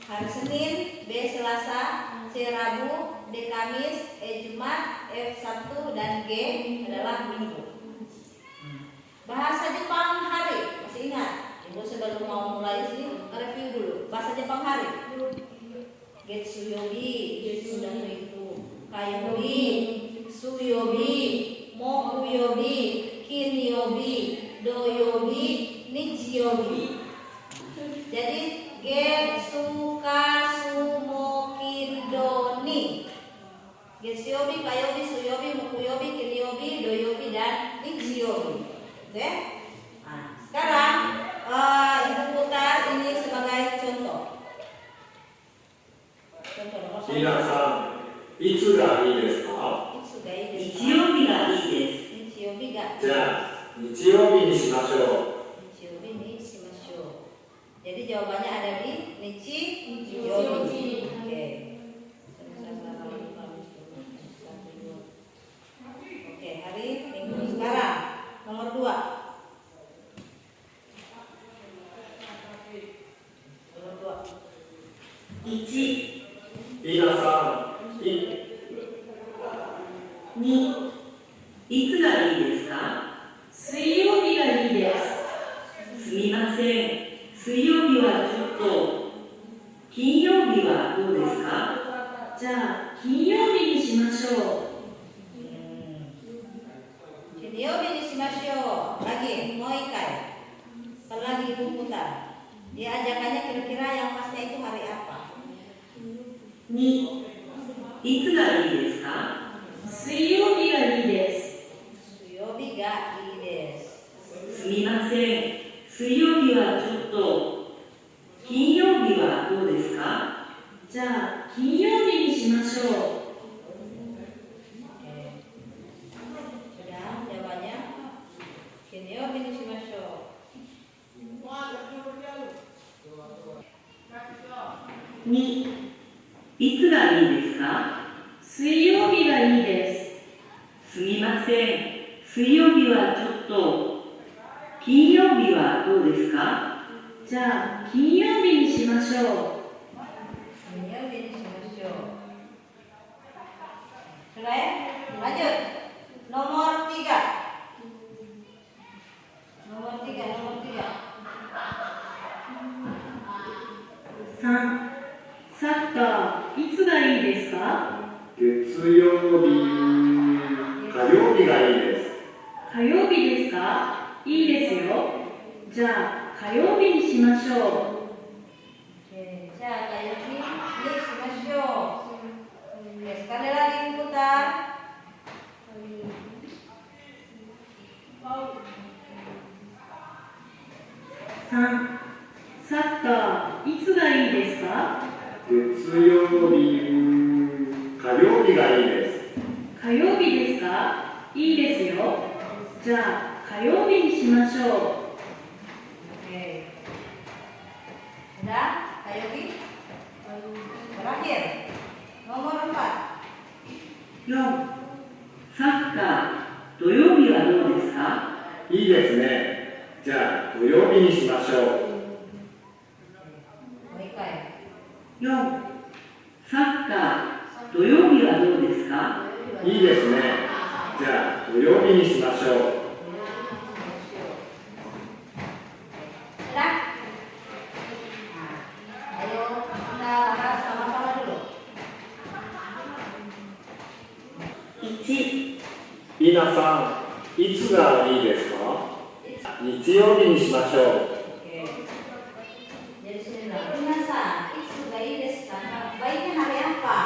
Hari Senin, B Selasa, C Rabu, D Kamis, E Jumat, F Sabtu, dan G adalah Minggu. Bahasa Jepang hari, masih ingat? Ibu sebelum mau mulai sini review dulu. Bahasa Jepang hari. Getsuyobi, sudah itu. Kayobi, Suyobi, Mokuyobi, Kinyobi, Doyobi, Nichiyobi. Jadi Getsu, Kasu, Mokin, Doni. Getsuyobi, Kayobi, Suyobi, Mokuyobi, Kinyobi, Doyobi, dan Nichiyobi. Oke? Nah, sekarang ibu putar ini sebagai contoh. Contoh nomor う。皆さん、いつがいいですか？日曜日がいいです。Nichiyobi ga. じゃあ日曜日にしましょ Nichiyobi ni shimashou. Jadi jawabannya ada di Nichiyobi. Oke. Oke, hari Minggu. Sekarang nomor 2. Nomor 2. 1、う。皆さん、2、いつがいいですか？水曜日がいいです。すみません。水曜日はちょっと。金曜日はどうですか？じゃあ金曜日にしましょう。Kinyobi ni shimashou. Lagi, mau ikai. Lagi ibu putar. Dia ajakannya kira-kira yang pasnya itu hari apa? 2、いつがいいですか？水曜日がいいです。 Suyobi ga ii desu. すみません。水曜日はちょっと。金曜日はどうですか？じゃあ金曜日にしましょう。 Sudah jawabannya? Kinyobi ni shimashou. 2、いつがいいですか？水曜日がいいです。すみません。水曜日はちょっと。金曜日はどうですか？じゃあ金曜日にしましょう。 Kinyobi ni shimashou. Sudah ya? Lanjut. Nomor 3. Nomor 3. 3、サッカーいつがいいですか？う。月曜日、火曜日がいいです。火曜日ですか？いいですよ。じゃあ火曜日にしましょう。 Oke, Kayobi ni shimashou. Oke, sekali lagi putar. 3、サッカーいつがいいですか？月曜日、火曜日がいいです。火曜日ですか？いいですよ。じゃあ火曜日にしましょう。 Oke. Sudah? Kayobi? Terakhir. Nomor 4. 4、サッカー、土曜日はどうですか？いいですね。じゃあ土曜日にしましょう。Mau ikai. 4、サッカー、土曜日はどうですか？ Kayobi いいですね。じゃあ土曜日にしましょう。Sudah? Nah, ayo kita bahas sama-sama dulu. 1、皆さん、いつがいいですか？日曜日にしましょう。 Oke. Jadi sini bilang, Minasa, itu gak ides kan? Baiknya hari apa?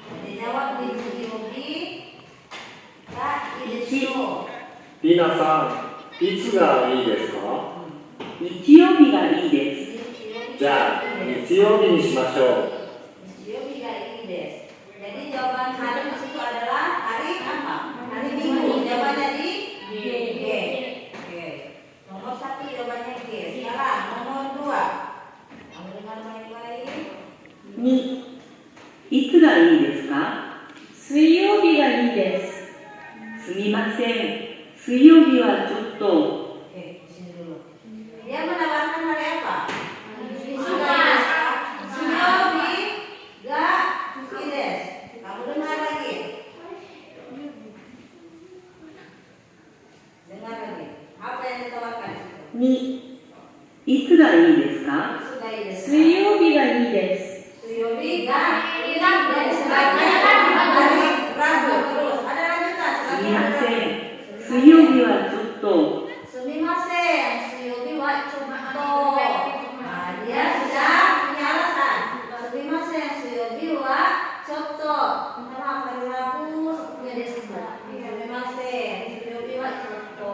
Jadi jawab di Yobi, gak ides yo. 皆さん、いつがいいですか？日曜日がいいです。じゃあ日曜日にしましょう。 Yobi gak ides. Jadi jawaban hari di situ adalah hari apa? Hari Minggu. Jawabannya di G. Oke. Nomor 1 jawabannya G. Sekarang nomor 2. Kamu dengar baik-baik. 2、いつがいいですか？水曜日がいいです。すみません。水曜日はちょっと。 Oke, di sini dulu. Dia menawarkan hari apa? Yobi gak ides. Kamu dengar lagi. Dengar lagi. Apa yang ditawarkan? 2、いつがいいですか？ Sudah ides. 水曜日がいいです。 Yobi gak ides. Selanjutnya hari Rabu terus. Ada lanjutan. すみません。水曜日はちょっと。 Sumimasen, Yobi wa cuma Nah, dia sudah punya alasan. Sumimasen, Yobi wa coto. Minta maaf hari Rabu sepertinya dia sibuk. Sumimasen, Yobi wa coto.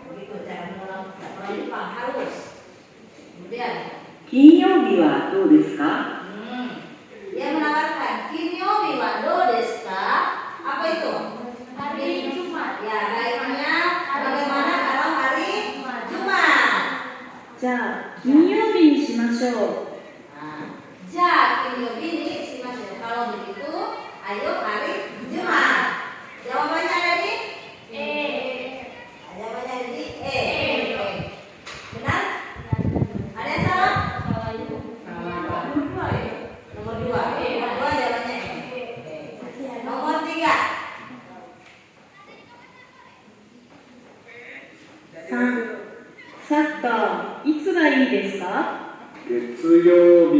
Begitu cara mengulang Jepang harus. Kemudian, 金曜日はどうですか？ dia menawarkan Kinyobi wa do desu ka? Apa itu? Hari Jumat. Ya, baiknya bagaimana kalau hari Jumat? じゃあ金曜日にしましょう。 Nah, ja Kinyobi ni shimashu. Kalau begitu, ayo hari Jumat. Jawabannya ada di E. Jawabannya ada di E. Benar? Ada yang salah? Nomor 2. Nomor 2 jawabannya E. Nomor 3. 3、サッカーいつがいいですか？月曜日、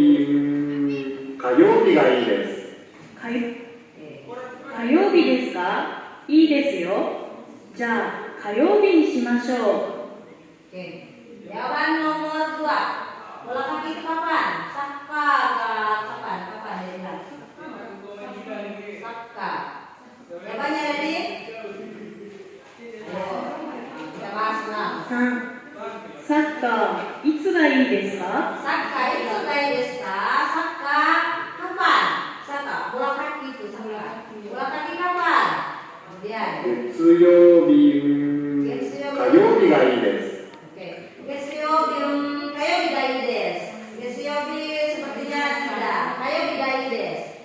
火曜日がいいです。火曜日ですか？いいですよ。じゃあ火曜日にしましょう。 Oke. Jawaban nomor 2. Bola kaki itu kapan? Saka kapan? Kapan dia bilang? Saka. Jawabannya ada di? Ayo, kita bahas ulang. 3、サッカーいつがいいですか？ Saka itu gaya desu ka? Saka kapan? Saka bola kaki itu saka. Bola kaki kapan? Kemudian. 月曜日、火曜日がいいです。 Oke. Getsuyobi kayobi ga ii desu. Getsuyobi sepertinya tidak. Kayobi ga ii desu.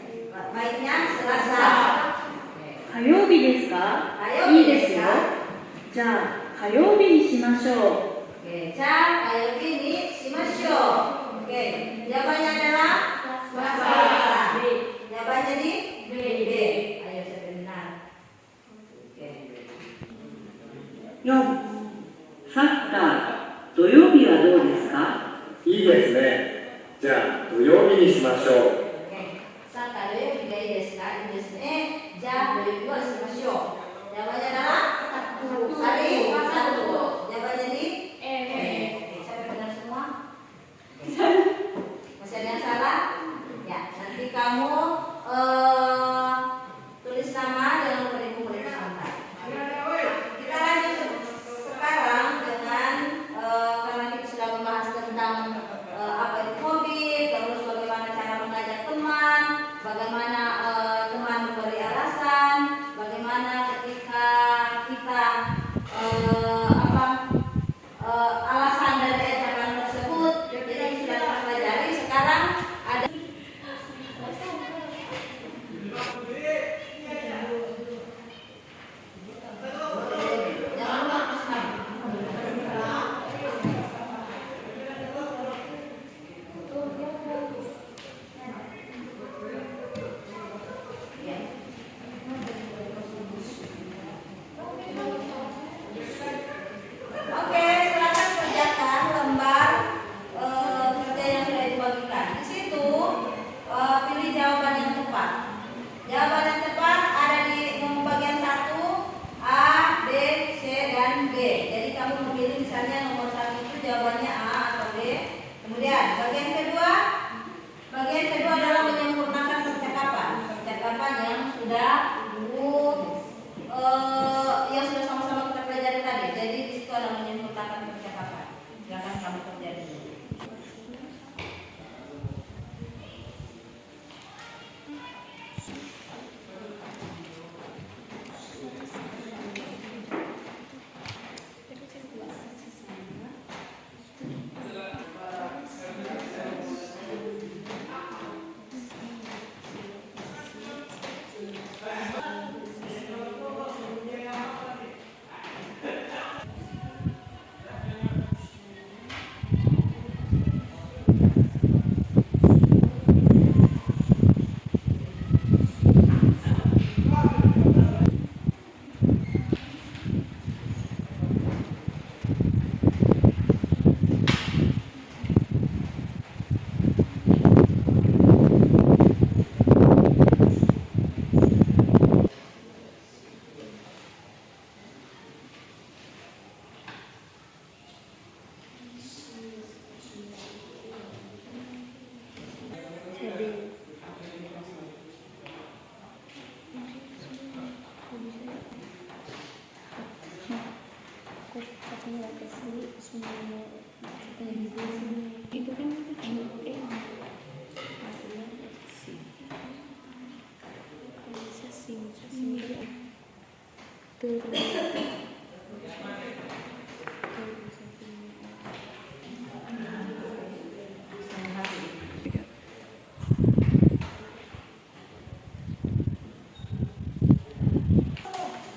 Baiknya Selasa. 火曜日ですか？いいですよ。じゃあ火曜日にしましょう。 Oke, kayobi ni shimashou. Oke, jawabannya adalah Selasa. Jawabannya di B. Ayo siapa yang benar? Oke. 4、サッカー土曜日はどうですか？いいですね。じゃあ土曜日にしましょう。 Oke. Saka doyobi ga ii desu ka? Ii desu ne. Ja doyobi wa shimashou. Jawabannya adalah hari Sabtu. Jawabannya di Oke, siapa yang benar semua? Masih ada yang salah? Ya, nanti kamu tulis nama dengan nomor ibu sebentar. Kita lanjut sekarang dengan karena kita sudah membahas tentang apa itu hobi, terus bagaimana cara mengajar itu kan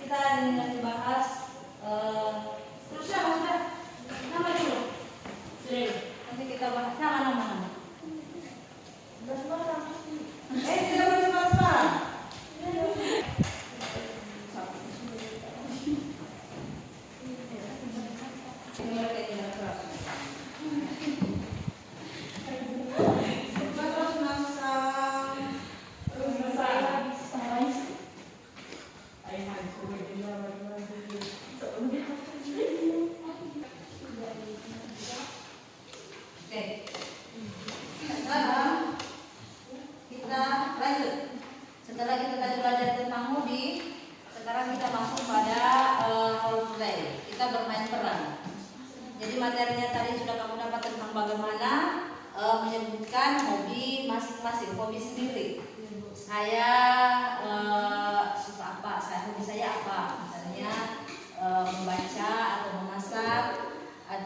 kita dengan bahas terusnya maksudnya nama dulu. Nanti kita bahas nama. Tidak boleh sebarang. Oke. Sekarang kita lanjut. Setelah kita tadi belajar tentang hobi, sekarang kita masuk pada role play. Kita bermain peran. Jadi materinya tadi sudah kamu dapat tentang bagaimana menyebutkan hobi masing-masing, hobi sendiri. Saya suka apa? Hobi saya apa? Misalnya membaca atau memasak.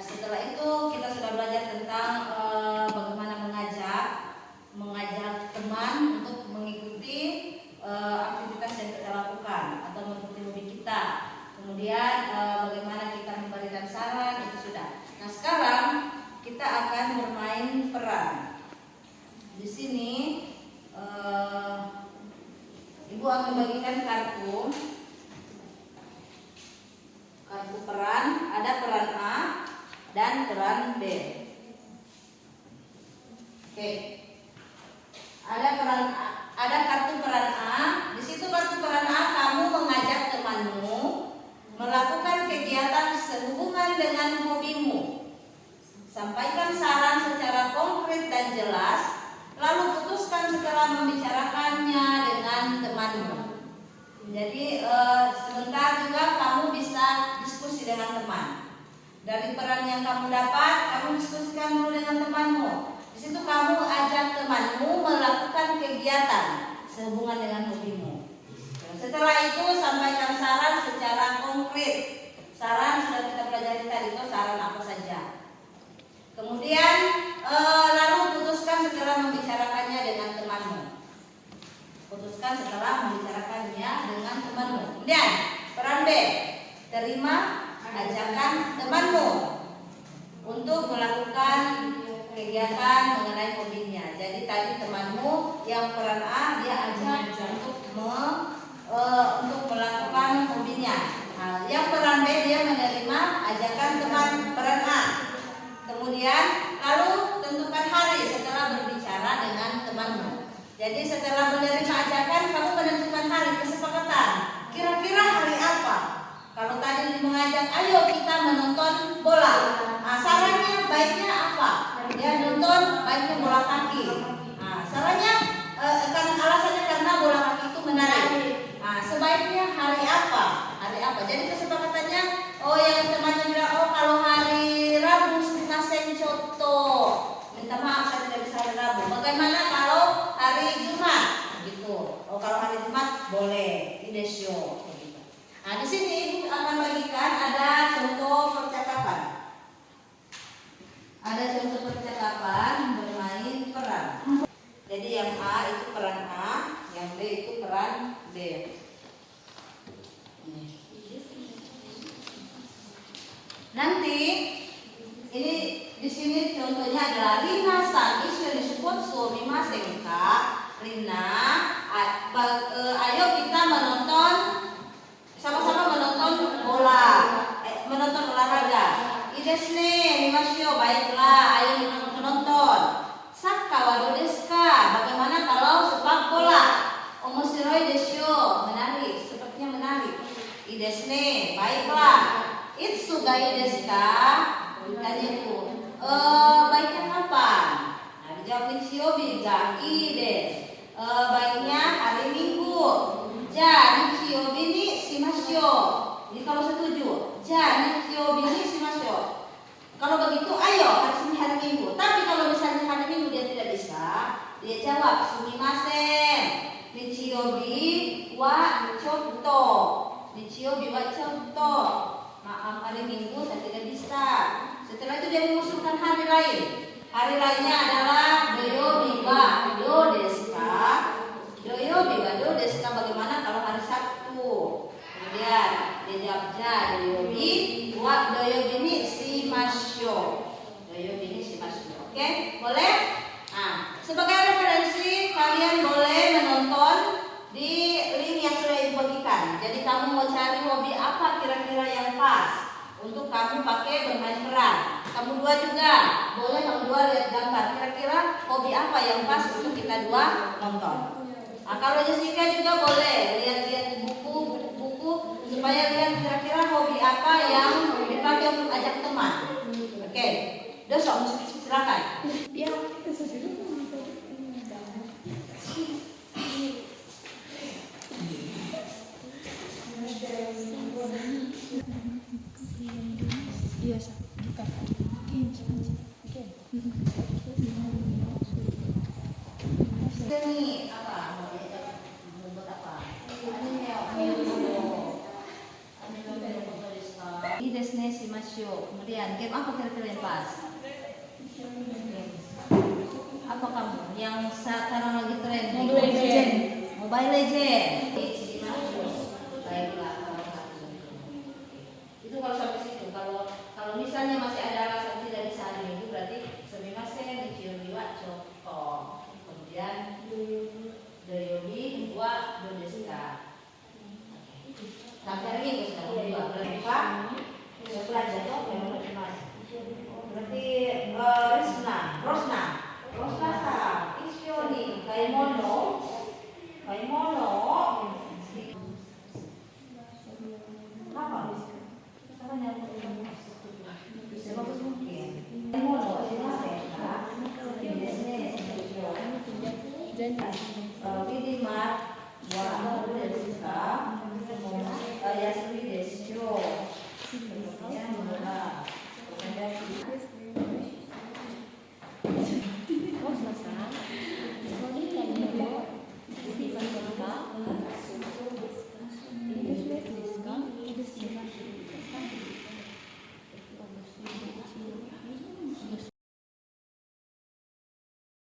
Setelah itu kita sudah belajar tentang bagaimana mengajak teman untuk mengikuti aktivitas yang kita lakukan atau mengikuti hobi kita. Kemudian bagaimana kita memberikan saran, itu sudah. Nah, sekarang kita akan bermain peran. Di sini Ibu akan bagikan kartu peran. Ada peran A dan peran B. Oke. Ada kartu peran A. Di situ kartu peran A, kamu mengajak temanmu melakukan kegiatan sehubungan dengan hobimu. Sampaikan saran secara konkret dan jelas, lalu putuskan setelah membicarakannya dengan temanmu. Jadi sebentar juga kamu bisa diskusi dengan teman. Dari peran yang kamu dapat, kamu diskusikan dulu dengan temanmu. Di situ kamu ajak temanmu melakukan kegiatan sehubungan dengan hobimu. Setelah itu sampaikan saran secara konkret. Saran sudah kita pelajari tadi, itu saran apa saja. Kemudian lalu putuskan setelah membicarakannya dengan temanmu. Putuskan setelah membicarakannya dengan temanmu. Kemudian peran B, terima ajakan temanmu untuk melakukan kegiatan mengenai hobinya. Jadi tadi temanmu yang peran A, dia ajak untuk melakukan hobinya. Nah, yang peran B, dia menerima ajakan teman peran A. Kemudian lalu tentukan hari setelah berbicara dengan temanmu. Jadi setelah menerima ajakan, kamu menentukan hari kesepakatan. Kira-kira hari apa? Kalau tadi mengajak, ayo kita menonton bola. Nah, sarannya baiknya apa? Dia nonton baiknya bola kaki. Nah, sarannya alasannya karena bola kaki itu menarik. Nah, sebaiknya hari apa? Hari apa? Jadi kesepakatannya, yang temannya bilang, kalau hari Rabu nasen coto. Minta maaf saya tidak bisa hari Rabu. Bagaimana kalau hari Jumat? Gitu. Kalau hari Jumat boleh. Ide show. Nah, di sini Ibu akan bagikan ada contoh percakapan. Ada contoh percakapan bermain peran. Jadi yang A itu peran A, yang B itu peran B. Nanti ini di sini contohnya adalah Rina san ishou ni supotsu mimasen ka? Rina, ayo kita menonton sama-sama menonton bola, menonton olahraga. Ides ne, mimashou, baiklah, ayo menonton. Sakka wa do desu ka? Bagaimana kalau sepak bola? Omoshiroi desho, menarik, sepertinya menarik. Ides ne, baiklah. Itsu ga ii desu ka? Tanya itu, baiknya kapan? Nah, dijawab Nichiyoubi ga ii desu. Baiknya hari Minggu. Ja, Nichiyoubi ni shimashou. Jadi kalau setuju, nichio bini shimasho. Kalau begitu, ayo hari Minggu. Tapi kalau misalnya hari Minggu dia tidak bisa, dia jawab sumimasen. Nichiobi wa chotto. Nichiobi wa chotto. Maaf, hari Minggu saya tidak bisa. Setelah itu dia mengusulkan hari lain. Hari lainnya adalah doyobi wa do desu ka. Doyobi wa do desu ka, bagaimana kalau hari Sabtu? Kemudian dia jawab doyobi wa doyobi ni shimasho. Doyobi ni shimasho. Oke, boleh? Nah, sebagai referensi kalian boleh menonton di link yang sudah ibu bagikan. Jadi kamu mau cari hobi apa kira-kira yang pas untuk kamu pakai bermain peran. Kamu dua juga boleh, kamu dua lihat gambar kira-kira hobi apa yang pas untuk kita dua nonton. Nah, kalau Jessica juga boleh lihat-lihat buku-buku supaya lihat kira-kira hobi apa yang dipakai untuk ajak teman. Oke, Dosok silakan. Ya. Ini apa? Membuat apa? Ini desne shimasho. Kemudian game apa kira-kira yang pas? Apa kamu yang sekarang lagi tren? Mobile Legend. Mobile Legend. Baiklah. Itu kalau sampai situ. Kalau misalnya masih ada alasan tidak bisa hari Minggu, berarti sumimasen nichiobi wa chotto. Kemudian doyobi wa do desu ka. Sampai hari Minggu sudah dua. Berarti Pak sudah belajar toh yang mas. Berarti Rosna sa isyoni kaimono. Apa? Apa yang sebagus mungkin. Kaimono shimasen ka. Widimat wa desu ka. Yasui desu. Ya, mulai.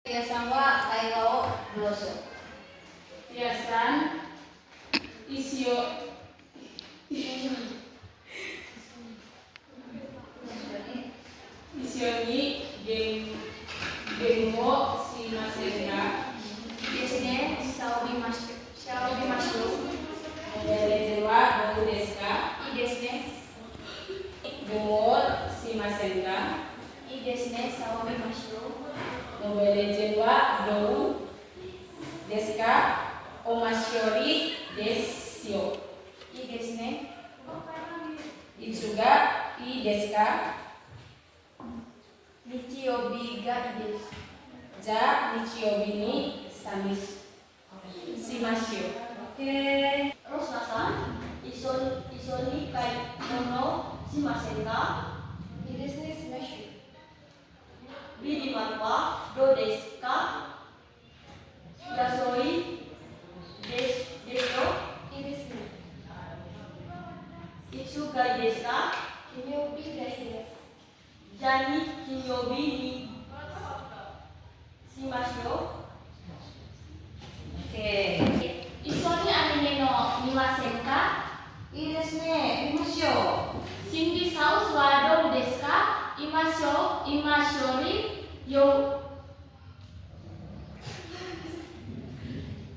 Yasan wa kairo doso. Yasan Isyoni genmo shimasen ka? Desne shaobimashu. Mobile Legend wa dou desu ka? Ii desu ne. Genmo shimasen ka? Ii desu ne, shaobimashu. Mobile Legend wa dou desu ka? Omashori desu yo. Ii desu ne. Itsuga ii desu ka? Nichiobi ga ii desu. Nichiobi ni shimashio. Oke. Rosna-san, isoni kaimono shimasen ka? Ii desu ne, shimashu. Widimat wa do desu ka? Yasoi desu yo? Ii desu ne. Itsuga ii desu ka? Kinyobi ga ii desu. Kinyobi ni shimashio. Oke. Isoni anime no mimasen ka? Ii desu ne, imasho. Cindy House wa dou desu ka? Imashori yo.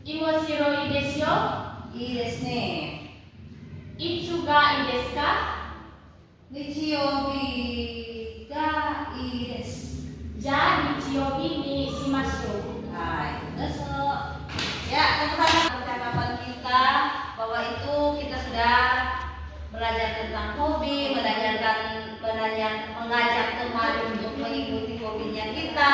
Imoshiroi desu yo. Ii desu ne. Itsuga ii desu ka? Nichiobi ga ii desu. Nichiobi ni shimashio. Hai, ya teman-teman, percakapan kita bahwa itu kita sudah belajar tentang hobi, mengajak teman untuk mengikuti hobinya kita,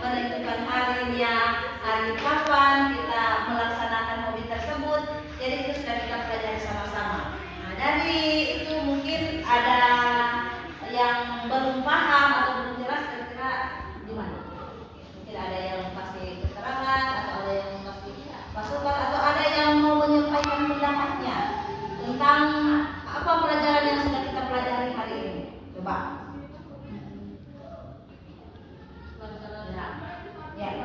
menentukan harinya, hari kapan kita melaksanakan hobi tersebut. Jadi itu sudah kita pelajari sama-sama. Nah, dari ada yang belum paham atau belum jelas, kira-kira gimana? Mungkin ada yang kasih keterangan atau ada yang kasih masukan atau ada yang mau menyampaikan pendapatnya tentang apa pelajaran yang sudah kita pelajari hari ini. Coba. Ya.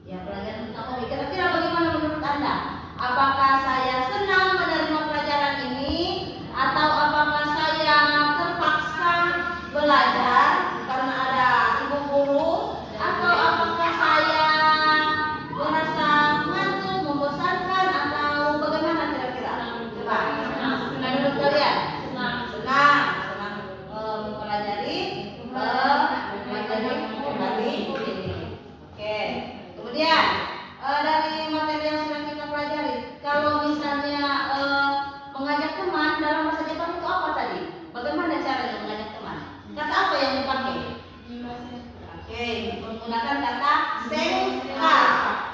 Ya, pelajaran tentang hobi. Kira-kira bagaimana menurut Anda? Apakah saya senang menerima pelajaran ini atau apakah saya terpaksa belajar karena ada ibu guru, atau apakah saya merasa ngantuk, membosankan, atau bagaimana kira-kira? Coba. Menurut kalian? Senang mempelajari materi ini. Oke. Kemudian dari materi yang sudah kita pelajari, kalau misalnya mengajak teman dalam bahasa Jepang itu apa tadi? Bagaimana caranya mengajak teman? Kata apa yang dipakai? Oke, menggunakan kata senka.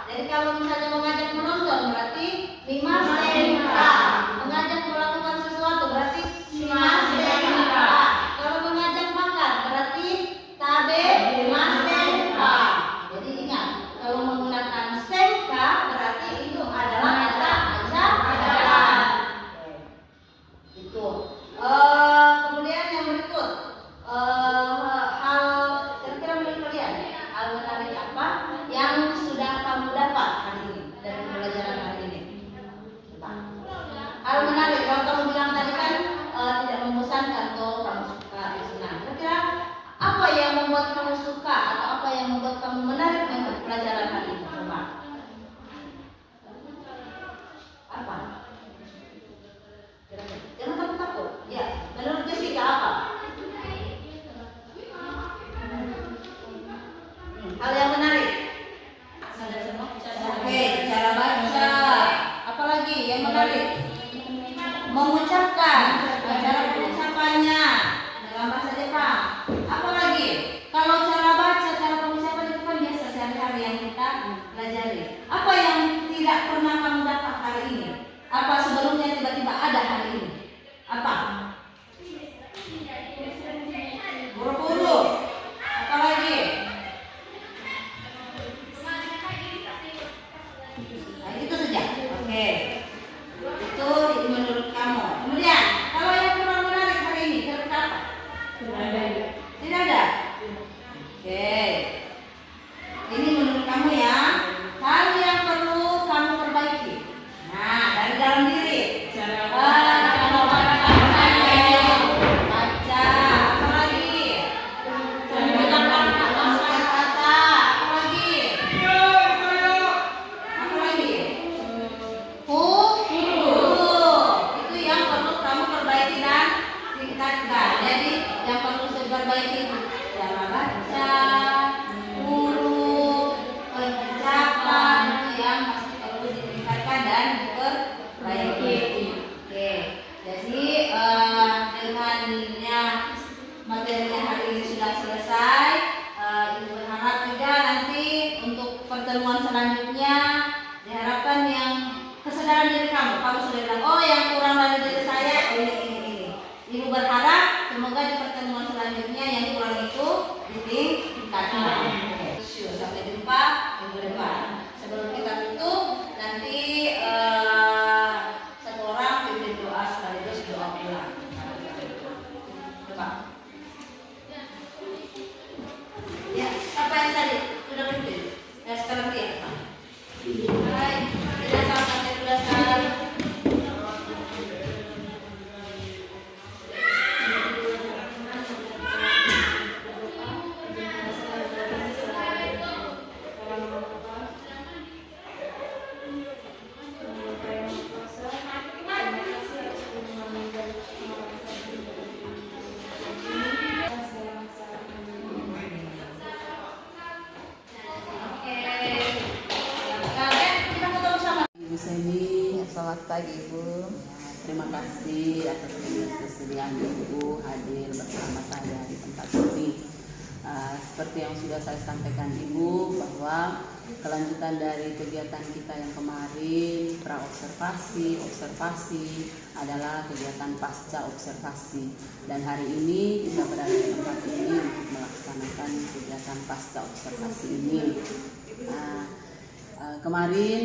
Jadi kalau misalnya mengajak menonton berarti mimasenka. Mengajak melakukan sesuatu berarti shimasenka. Kalau mengajak makan berarti tabemasenka. Jadi ingat, kalau menggunakan senka berarti itu adalah kata ajakan. Itu. Kemudian yang berikut, hal kira-kira menurut kalian, hal menarik apa yang sudah kamu dapat hari ini dari pembelajaran hari ini? Hal menarik, kalau kamu bilang tadi kan tidak membosankan tuh, kamu suka, senang. Kira-kira apa yang membuat kamu suka atau apa yang membuat kamu menarik dengan pelajaran hari ini? Coba. Apa? Jangan takut-takut. Ya, menurut Jessica apa? Hal yang menarik. Oke, cara baca. Apalagi yang menarik? Mengucapkan. Cara pengucapannya dalam bahasa Jepang. Apalagi? Kalau cara baca, cara pengucapan itu kan biasa sehari-hari yang kita pelajari. Apa yang tidak pernah kamu dapat hari ini? Apa sebelumnya tiba-tiba ada hari ini? Apa? Huruf-huruf. Apalagi? Nah, itu saja. Oke. Itu menurut kamu. Kemudian, kalau yang kurang menarik hari ini, kira-kira apa? Tidak ada. Oke. Ini menurut kamu ya. Hal yang perlu kamu perbaiki. Nah, dari dalam diri. Baca. Apa lagi? Menggunakan kata-kata. Apa lagi? Apa lagi? Huruf. Itu yang perlu kamu perbaiki dan tingkatkan. Jadi yang perlu diperbaiki itu cara baca, huruf, pengucapan, itu yang masih perlu ditingkatkan dan diperbaiki. Oke. Jadi dengannya materinya hari ini sudah selesai. Ibu berharap juga nanti untuk pertemuan selanjutnya diharapkan yang kesadaran diri kamu sudah bilang, oh yang kurang dari diri saya ini. Ibu berharap semoga di pertemuan selanjutnya yang kurang itu ditingkatkan. Sampai jumpa minggu depan. Sebelum kita tutup, nanti satu orang pimpin doa sekaligus doa pulang. Coba. Ya, apa yang tadi sudah pimpin? Ya sekarang dia. Hai, tidak sampai tulisan. Selamat pagi Ibu. Terima kasih atas kesediaan Ibu hadir bersama saya di tempat ini. Seperti yang sudah saya sampaikan Ibu bahwa kelanjutan dari kegiatan kita yang kemarin, observasi adalah kegiatan pasca observasi. Dan hari ini kita berada di tempat ini untuk melaksanakan kegiatan pasca observasi ini. Kemarin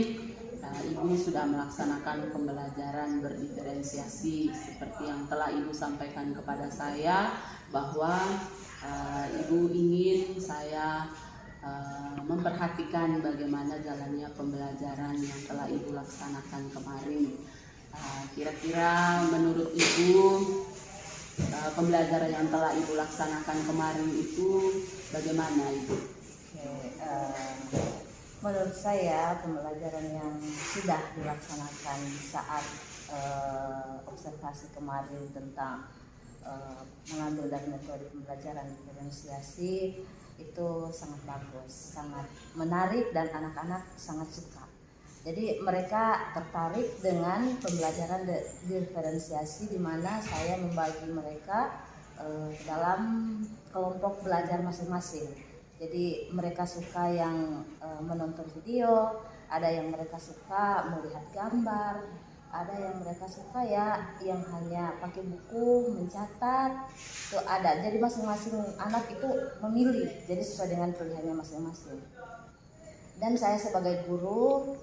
Ibu sudah melaksanakan pembelajaran berdiferensiasi seperti yang telah Ibu sampaikan kepada saya, bahwa Ibu ingin saya memperhatikan bagaimana jalannya pembelajaran yang telah Ibu laksanakan kemarin. Kira-kira menurut Ibu pembelajaran yang telah Ibu laksanakan kemarin itu bagaimana, Ibu? Menurut saya pembelajaran yang sudah dilaksanakan saat observasi kemarin tentang mengambil dari metode pembelajaran diferensiasi itu sangat bagus, sangat menarik, dan anak-anak sangat suka. Jadi mereka tertarik dengan pembelajaran diferensiasi, di mana saya membagi mereka dalam kelompok belajar masing-masing. Jadi mereka suka yang menonton video, ada yang mereka suka melihat gambar, ada yang mereka suka ya yang hanya pakai buku mencatat, itu ada. Jadi masing-masing anak itu memilih, jadi sesuai dengan pilihannya masing-masing. Dan saya sebagai guru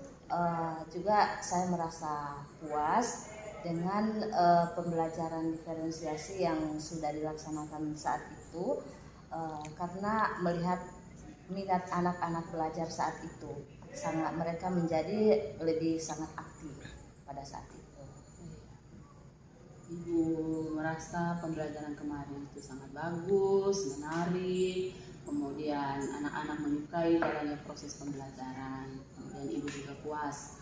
juga saya merasa puas dengan pembelajaran diferensiasi yang sudah dilaksanakan saat itu, karena melihat minat anak-anak belajar saat itu, mereka menjadi lebih sangat aktif pada saat itu. Ibu merasa pembelajaran kemarin itu sangat bagus, menarik, kemudian anak-anak menyukai jalannya proses pembelajaran, kemudian Ibu juga puas.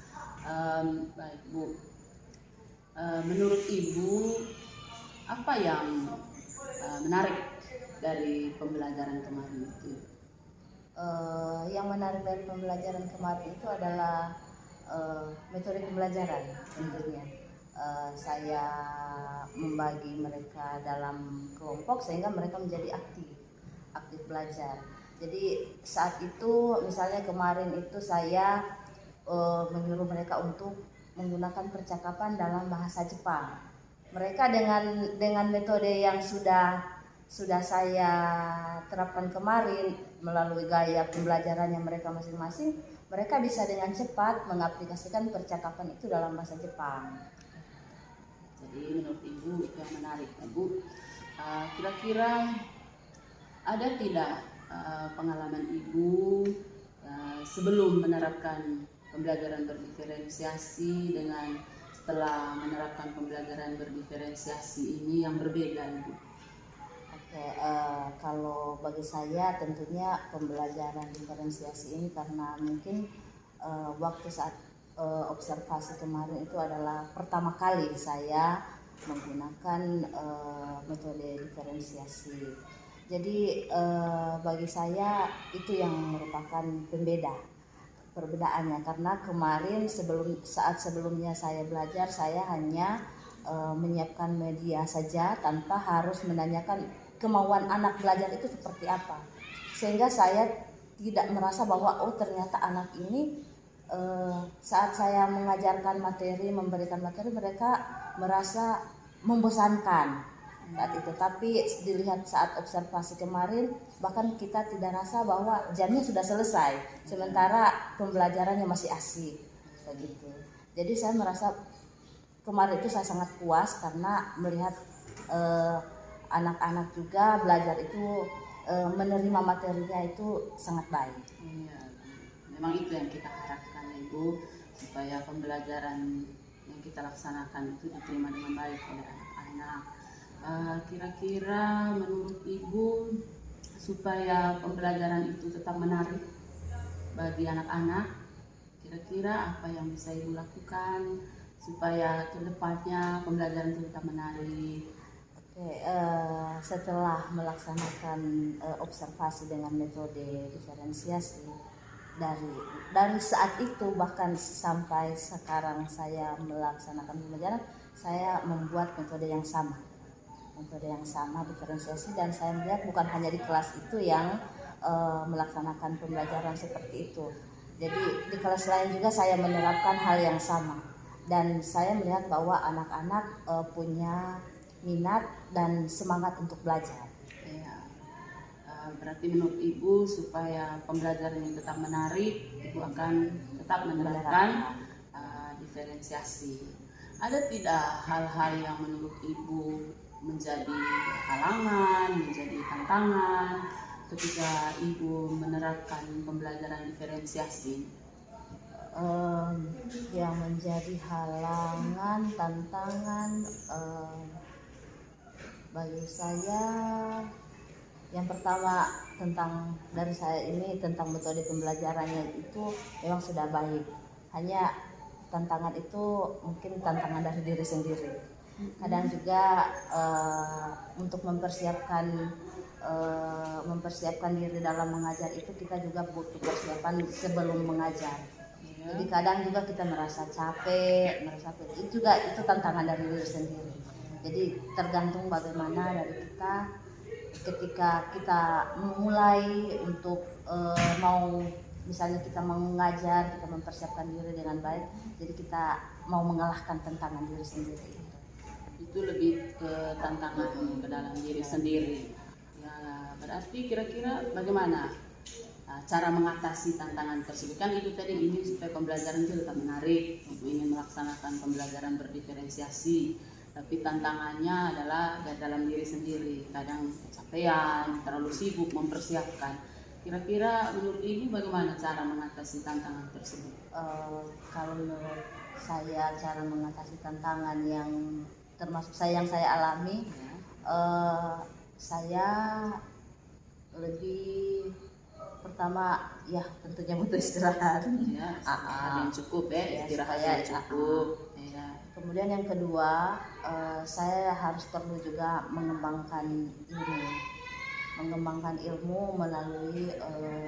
Baik Bu, menurut Ibu apa yang menarik dari pembelajaran kemarin itu? Yang menarik dari pembelajaran kemarin itu adalah metode pembelajaran tentunya. Saya membagi mereka dalam kelompok sehingga mereka menjadi aktif belajar. Jadi saat itu misalnya kemarin itu saya menyuruh mereka untuk menggunakan percakapan dalam bahasa Jepang. Mereka dengan metode yang sudah saya terapkan kemarin melalui gaya pembelajaran yang mereka masing-masing, mereka bisa dengan cepat mengaplikasikan percakapan itu dalam bahasa Jepang. Jadi menurut Ibu itu yang menarik, Bu. Kira-kira ada tidak pengalaman Ibu sebelum menerapkan pembelajaran berdiferensiasi dengan setelah menerapkan pembelajaran berdiferensiasi ini yang berbeda, Ibu? Kalau bagi saya tentunya pembelajaran diferensiasi ini karena mungkin waktu saat observasi kemarin itu adalah pertama kali saya menggunakan metode diferensiasi. Jadi bagi saya itu yang merupakan perbedaannya, karena kemarin saat sebelumnya saya belajar, saya hanya menyiapkan media saja tanpa harus menanyakan kemauan anak belajar itu seperti apa, sehingga saya tidak merasa bahwa ternyata anak ini saat saya mengajarkan materi, memberikan materi, mereka merasa membosankan saat itu. Tapi dilihat saat observasi kemarin, bahkan kita tidak rasa bahwa jamnya sudah selesai, sementara pembelajarannya masih asik begitu. Jadi saya merasa kemarin itu saya sangat puas karena melihat anak-anak juga belajar itu menerima materinya itu sangat baik. Iya, memang itu yang kita harapkan, Ibu, supaya pembelajaran yang kita laksanakan itu diterima dengan baik oleh anak-anak. Kira-kira menurut Ibu supaya pembelajaran itu tetap menarik bagi anak-anak, kira-kira apa yang bisa Ibu lakukan supaya kedepannya pembelajaran itu tetap menarik? Setelah melaksanakan observasi dengan metode diferensiasi, dari saat itu bahkan sampai sekarang saya melaksanakan pembelajaran, saya membuat metode yang sama diferensiasi, dan saya melihat bukan hanya di kelas itu yang melaksanakan pembelajaran seperti itu. Jadi di kelas lain juga saya menerapkan hal yang sama, dan saya melihat bahwa anak-anak punya minat dan semangat untuk belajar. Ya, berarti menurut Ibu supaya pembelajarannya tetap menarik, Ibu akan tetap menerapkan diferensiasi. Ada tidak hal-hal yang menurut Ibu menjadi halangan, menjadi tantangan ketika Ibu menerapkan pembelajaran diferensiasi? Yang menjadi halangan, tantangan bagi saya, yang pertama dari saya ini tentang metode pembelajarannya itu memang sudah baik. Hanya tantangan itu mungkin tantangan dari diri sendiri. Kadang juga untuk mempersiapkan diri dalam mengajar itu kita juga butuh persiapan sebelum mengajar. Jadi kadang juga kita merasa capek, itu tantangan dari diri sendiri. Jadi tergantung bagaimana dari kita ketika kita mulai untuk mau, misalnya kita mengajar, kita mempersiapkan diri dengan baik, jadi kita mau mengalahkan tantangan diri sendiri. Itu lebih ke tantangan ke dalam diri sendiri. Ya, berarti kira-kira bagaimana cara mengatasi tantangan tersebut? Kan itu tadi ini supaya pembelajaran itu tetap menarik, ingin melaksanakan pembelajaran berdiferensiasi, tapi tantangannya adalah dalam diri sendiri, kadang kecapean, terlalu sibuk mempersiapkan. Kira-kira menurut Ibu bagaimana cara mengatasi tantangan tersebut? Kalau menurut saya cara mengatasi tantangan yang termasuk yang saya alami, saya lebih pertama ya tentunya butuh istirahat. Ya, ada yang cukup istirahat yang cukup. Ya. Kemudian yang kedua, saya harus perlu juga mengembangkan ilmu melalui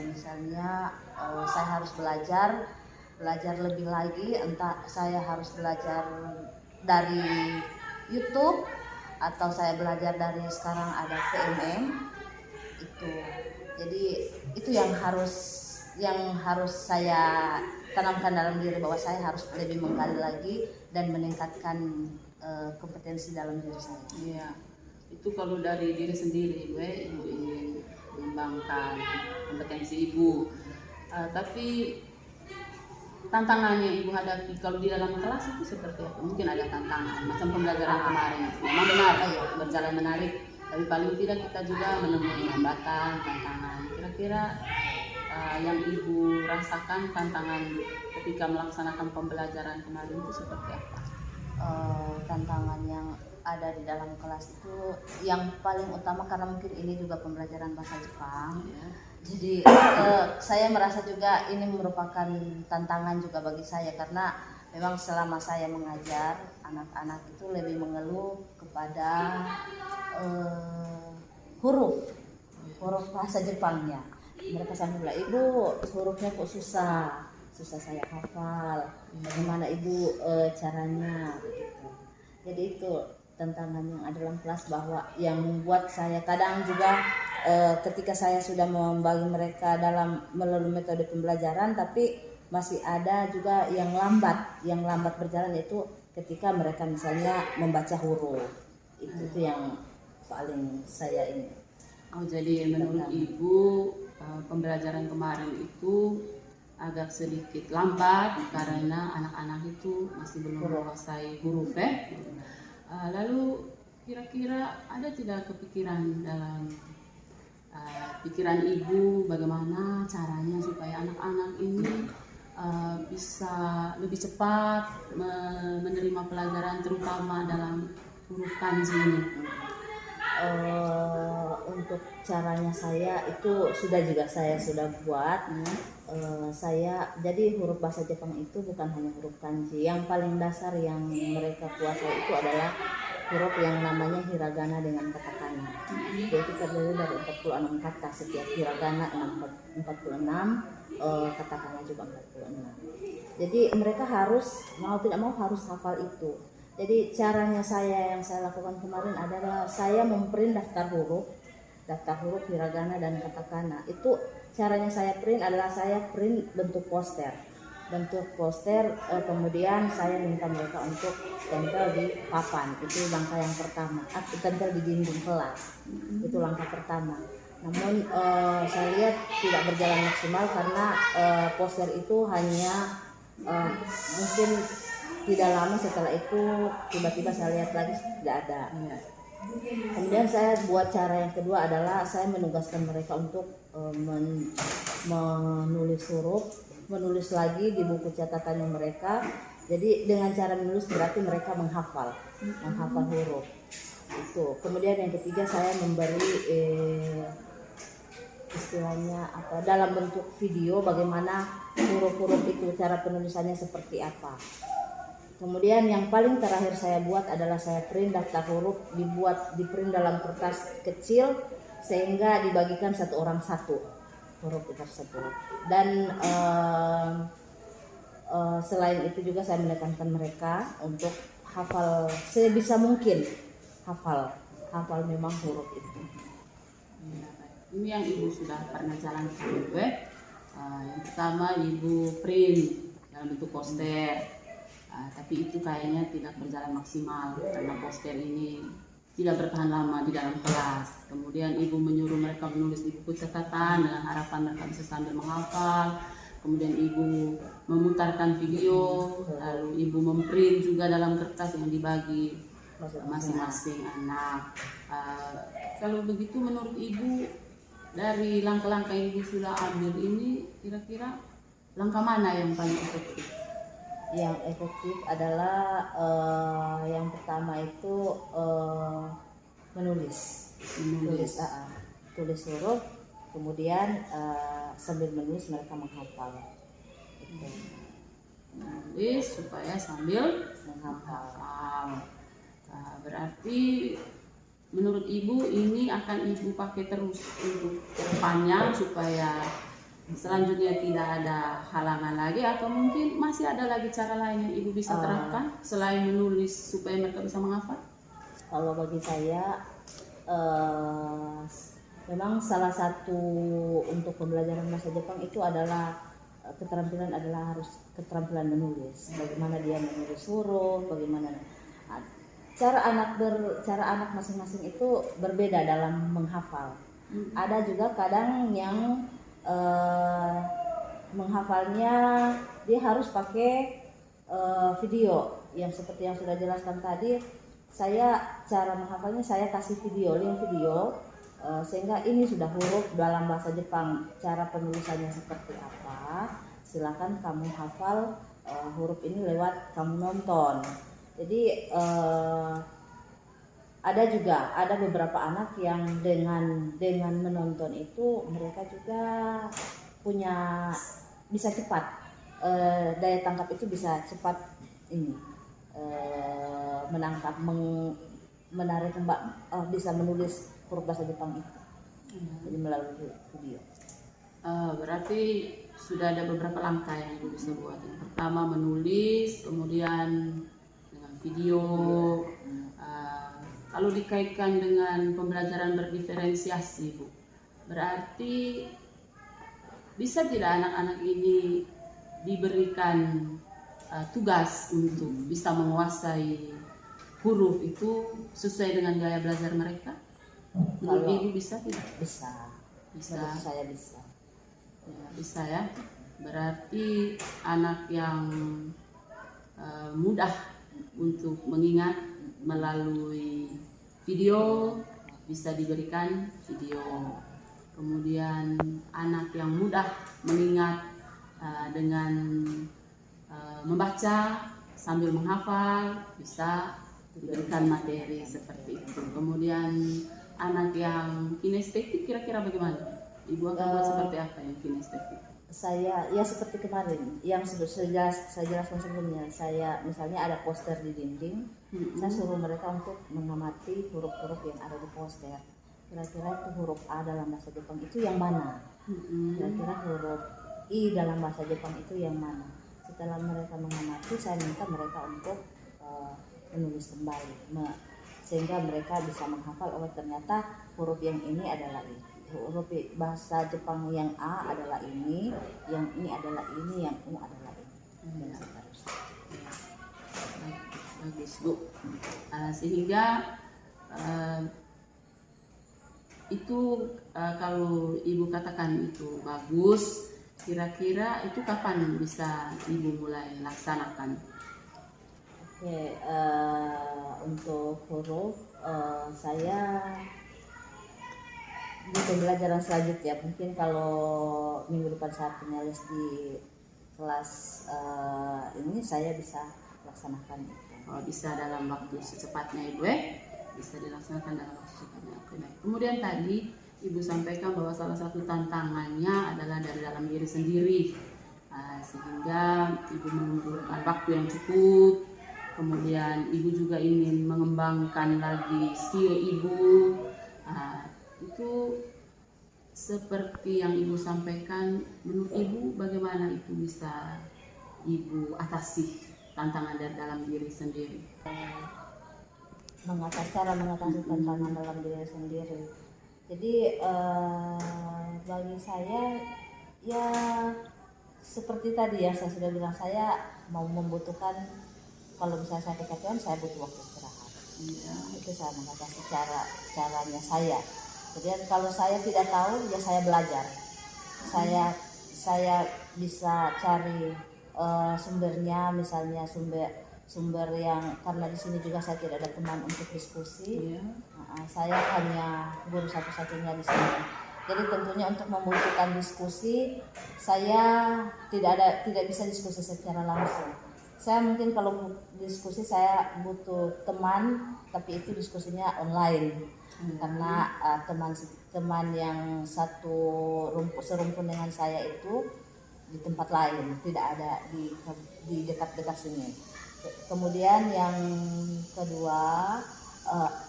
misalnya saya harus belajar lebih lagi, entah saya harus belajar dari YouTube atau saya belajar dari sekarang ada PMM itu. Jadi itu yang harus saya tanamkan dalam diri, bahwa saya harus lebih menggali lagi dan meningkatkan kompetensi dalam diri saya. Iya. Itu kalau dari diri sendiri, Ibu ingin mengembangkan kompetensi Ibu. Tapi tantangannya Ibu hadapi kalau di dalam kelas itu seperti apa? Mungkin ada tantangan, macam pembelajaran kemarin. Memang benar, berjalan menarik, tapi paling tidak kita juga menemui hambatan, tantangan. Kira-kira yang Ibu rasakan tantangan ketika melaksanakan pembelajaran kemarin itu seperti apa? Tantangan yang ada di dalam kelas itu yang paling utama, karena mungkin ini juga pembelajaran bahasa Jepang, jadi saya merasa juga ini merupakan tantangan juga bagi saya, karena memang selama saya mengajar anak-anak itu lebih mengeluh kepada huruf bahasa Jepangnya. Mereka sampai bilang, "Ibu, hurufnya kok susah saya hafal, bagaimana Ibu caranya?" Begitu. Jadi itu tantangan yang ada dalam kelas, bahwa yang membuat saya kadang juga ketika saya sudah membagi mereka dalam melalui metode pembelajaran, tapi masih ada juga yang lambat berjalan, yaitu ketika mereka misalnya membaca huruf. Itu yang paling saya ini. Jadi menurut Ibu pembelajaran kemarin itu agak sedikit lambat karena anak-anak itu masih belum menguasai huruf. Lalu kira-kira ada tidak kepikiran dalam pikiran Ibu bagaimana caranya supaya anak-anak ini bisa lebih cepat menerima pelajaran, terutama dalam huruf kanji ini? Untuk caranya saya itu saya sudah buat. Jadi huruf bahasa Jepang itu bukan hanya huruf kanji. Yang paling dasar yang mereka kuasai itu adalah huruf yang namanya hiragana dengan katakana. Yaitu terdiri dari 46 kata, setiap hiragana 46, katakana juga 46. Jadi mereka mau tidak mau harus hafal itu. Jadi caranya yang saya lakukan kemarin adalah saya memprint daftar huruf hiragana dan katakana. Itu caranya saya print adalah saya print bentuk poster, kemudian saya minta mereka untuk tempel di papan. Itu langkah yang pertama. Tempel di dinding kelas, itu langkah pertama. Namun saya lihat tidak berjalan maksimal karena poster itu hanya mungkin tidak lama setelah itu tiba-tiba saya lihat lagi tidak ada. Kemudian saya buat cara yang kedua adalah saya menugaskan mereka untuk menulis huruf, menulis lagi di buku catatannya mereka. Jadi dengan cara menulis berarti mereka menghafal huruf itu. Kemudian yang ketiga saya memberi istilahnya apa, dalam bentuk video bagaimana huruf-huruf itu, cara penulisannya seperti apa. Kemudian yang paling terakhir saya buat adalah saya print daftar huruf, di print dalam kertas kecil sehingga dibagikan satu orang satu huruf tersebut. Dan selain itu juga saya menekankan mereka untuk hafal sebisa mungkin, hafal memang huruf itu. Ini yang Ibu sudah pernah jalankan Ibu. Yang pertama Ibu print dalam bentuk poster, tapi itu kayaknya tidak berjalan maksimal karena poster ini tidak bertahan lama di dalam kelas. Kemudian Ibu menyuruh mereka menulis di buku catatan dengan harapan mereka bisa sambil menghafal. Kemudian Ibu memutarkan video, lalu Ibu memprint juga dalam kertas yang dibagi masing-masing anak. Kalau begitu menurut Ibu, dari langkah-langkah yang Ibu sudah ambil ini, kira-kira langkah mana yang paling efektif? Yang efektif adalah yang pertama itu menulis tulis huruf, kemudian sambil menulis mereka menghafal. Menulis supaya sambil menghafal. Berarti menurut Ibu ini akan Ibu pakai terus untuk kedepannya supaya selanjutnya tidak ada halangan lagi, atau mungkin masih ada lagi cara lain yang Ibu bisa terapkan selain menulis supaya mereka bisa menghafal? Kalau bagi saya memang salah satu untuk pembelajaran bahasa Jepang itu adalah keterampilan harus keterampilan menulis. Bagaimana dia menulis huruf, bagaimana cara anak masing-masing itu berbeda dalam menghafal. Ada juga kadang yang menghafalnya dia harus pakai video, yang seperti yang sudah jelaskan tadi. Saya cara menghafalnya saya kasih link video sehingga ini sudah huruf dalam bahasa Jepang, cara penulisannya seperti apa. Silakan kamu hafal huruf ini lewat kamu nonton. Jadi ada beberapa anak yang dengan menonton itu mereka juga bisa cepat, daya tangkap itu bisa cepat menangkap, menarik, bisa menulis huruf bahasa Jepang itu. Jadi melalui video. Berarti sudah ada beberapa langkah yang Ibu bisa buat. Yang pertama menulis, kemudian video. Kalau dikaitkan dengan pembelajaran berdiferensiasi, Bu, berarti bisa tidak anak-anak ini diberikan tugas untuk bisa menguasai huruf itu sesuai dengan gaya belajar mereka? Menurut Ibu bisa tidak? Bisa. Bisa. Saya bisa. Ya, bisa ya. Berarti anak yang mudah untuk mengingat melalui video bisa diberikan video. Kemudian anak yang mudah mengingat dengan membaca sambil menghafal bisa diberikan materi seperti itu. Kemudian anak yang kinestetik kira-kira bagaimana? Ibu akan buat seperti apa yang kinestetik? Saya ya seperti kemarin yang sudah saya jelaskan sebelumnya. Saya misalnya ada poster di dinding, saya suruh mereka untuk mengamati huruf-huruf yang ada di poster. Kira-kira itu huruf A dalam bahasa Jepang itu yang mana? Kira-kira huruf I dalam bahasa Jepang itu yang mana? Setelah mereka mengamati, saya minta mereka untuk menulis kembali, sehingga mereka bisa menghafal, oh ternyata huruf yang ini adalah ini, huruf bahasa Jepang yang A adalah ini, yang ini adalah ini, yang U adalah ini. Dan seterusnya. Bagus Bu. Sehingga itu kalau Ibu katakan itu bagus, kira-kira itu kapan bisa Ibu mulai laksanakan? Oke, untuk huruf saya di pembelajaran selanjutnya, mungkin kalau minggu depan saya punya les di kelas ini, saya bisa laksanakan itu. Bisa dalam waktu secepatnya Ibu bisa dilaksanakan dalam waktu secepatnya. Oke, baik. Kemudian tadi Ibu sampaikan bahwa salah satu tantangannya adalah dari dalam diri sendiri, sehingga Ibu memerlukan waktu yang cukup. Kemudian Ibu juga ingin mengembangkan lagi skill Ibu. Itu seperti yang Ibu sampaikan, menurut Ibu bagaimana itu bisa Ibu atasi tantangan dari dalam diri sendiri? Cara mengatasi tantangan dalam diri sendiri. Jadi bagi saya ya seperti tadi yang saya sudah bilang, saya mau membutuhkan, kalau misalnya saya kecapean, saya butuh waktu istirahat. Ya. Itu saya mengatasi caranya saya. Kemudian kalau saya tidak tahu, ya saya belajar. Saya bisa cari sumbernya, misalnya sumber yang, karena di sini juga saya tidak ada teman untuk diskusi. Saya hanya guru satu-satunya di sini. Jadi tentunya untuk membutuhkan diskusi, saya tidak bisa diskusi secara langsung. Saya mungkin kalau diskusi saya butuh teman, tapi itu diskusinya online. Karena teman yang serumpun dengan saya itu di tempat lain, tidak ada di dekat-dekat sini. Kemudian yang kedua,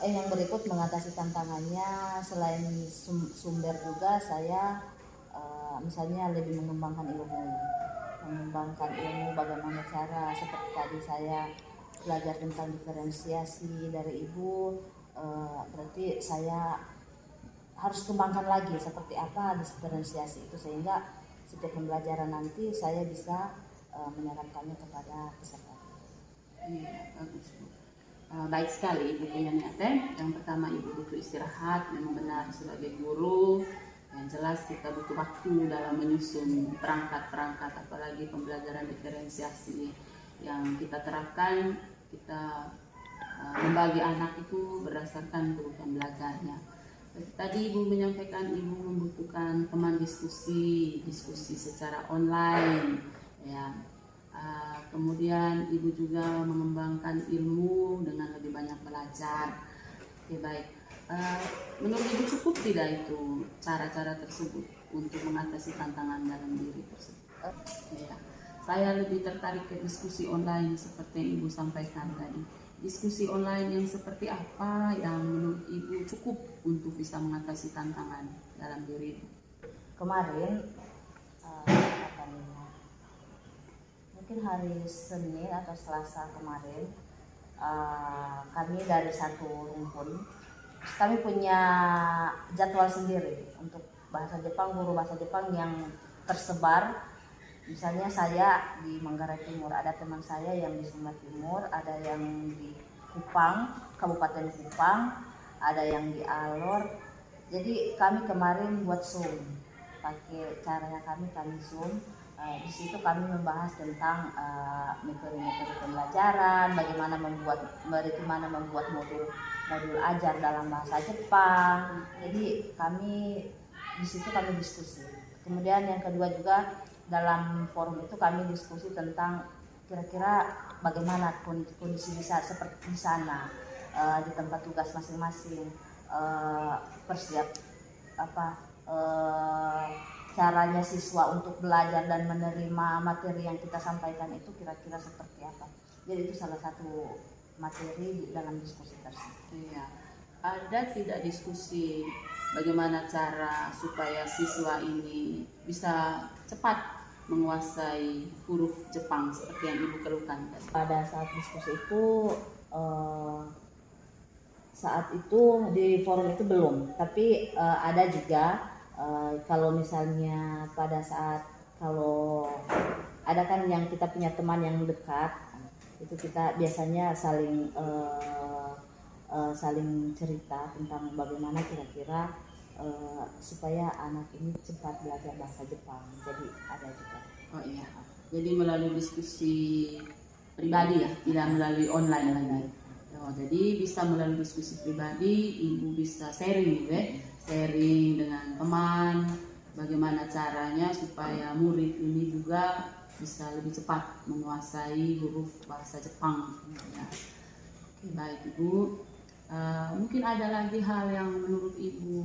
yang berikut mengatasi tantangannya, selain sumber juga saya misalnya lebih mengembangkan ilmu bagaimana cara, seperti tadi saya belajar tentang diferensiasi dari Ibu, berarti saya harus kembangkan lagi seperti apa diferensiasi itu, sehingga setiap pembelajaran nanti saya bisa menerapkannya kepada peserta. Iya, bagus Bu. Baik sekali Ibu punya niatnya. Yang pertama Ibu butuh istirahat, memang benar sebagai guru. Yang jelas kita butuh waktu dalam menyusun perangkat-perangkat, apalagi pembelajaran diferensiasi yang kita terapkan. Kita membagi anak itu berdasarkan kebutuhan belajarnya. Tadi Ibu menyampaikan Ibu membutuhkan teman diskusi secara online, ya. Kemudian Ibu juga mengembangkan ilmu dengan lebih banyak belajar. Oke, baik. Menurut Ibu cukup tidak itu cara-cara tersebut untuk mengatasi tantangan dalam diri tersebut? Ya. Saya lebih tertarik ke diskusi online seperti yang Ibu sampaikan tadi. Diskusi online yang seperti apa yang menurut Ibu cukup untuk bisa mengatasi tantangan dalam diri Ibu? Kemarin mungkin hari Senin atau Selasa kemarin, kami dari satu rumpun, kami punya jadwal sendiri untuk bahasa Jepang, guru bahasa Jepang yang tersebar. Misalnya saya di Manggarai Timur, ada teman saya yang di Sumba Timur, ada yang di Kupang, Kabupaten Kupang, ada yang di Alor. Jadi kami kemarin buat Zoom, pakai caranya kami Zoom. Di situ kami membahas tentang metode-metode pembelajaran, bagaimana membuat modul ajar dalam bahasa Jepang. Jadi kami di situ kami diskusi. Kemudian yang kedua juga, dalam forum itu kami diskusi tentang kira-kira bagaimana kondisi seperti di sana, di tempat tugas masing-masing, caranya siswa untuk belajar dan menerima materi yang kita sampaikan itu kira-kira seperti apa. Jadi itu salah satu materi dalam diskusi tersebut. Iya. Ada tidak diskusi bagaimana cara supaya siswa ini bisa cepat menguasai huruf Jepang seperti yang Ibu keluhkan tadi? Pada saat diskusi itu, saat itu di forum itu belum, tapi ada juga Kalau misalnya pada saat kalau ada kan yang kita punya teman yang dekat, itu kita biasanya saling cerita tentang bagaimana kira-kira supaya anak ini cepat belajar bahasa Jepang. Jadi ada juga. Oh iya. Jadi melalui diskusi pribadi ya, tidak melalui online lagi. Oh, jadi bisa melalui diskusi pribadi, ibu bisa sharing gitu ya, sharing dengan teman, bagaimana caranya supaya murid ini juga bisa lebih cepat menguasai huruf bahasa Jepang. Ya. Oke, baik Ibu. Mungkin ada lagi hal yang menurut Ibu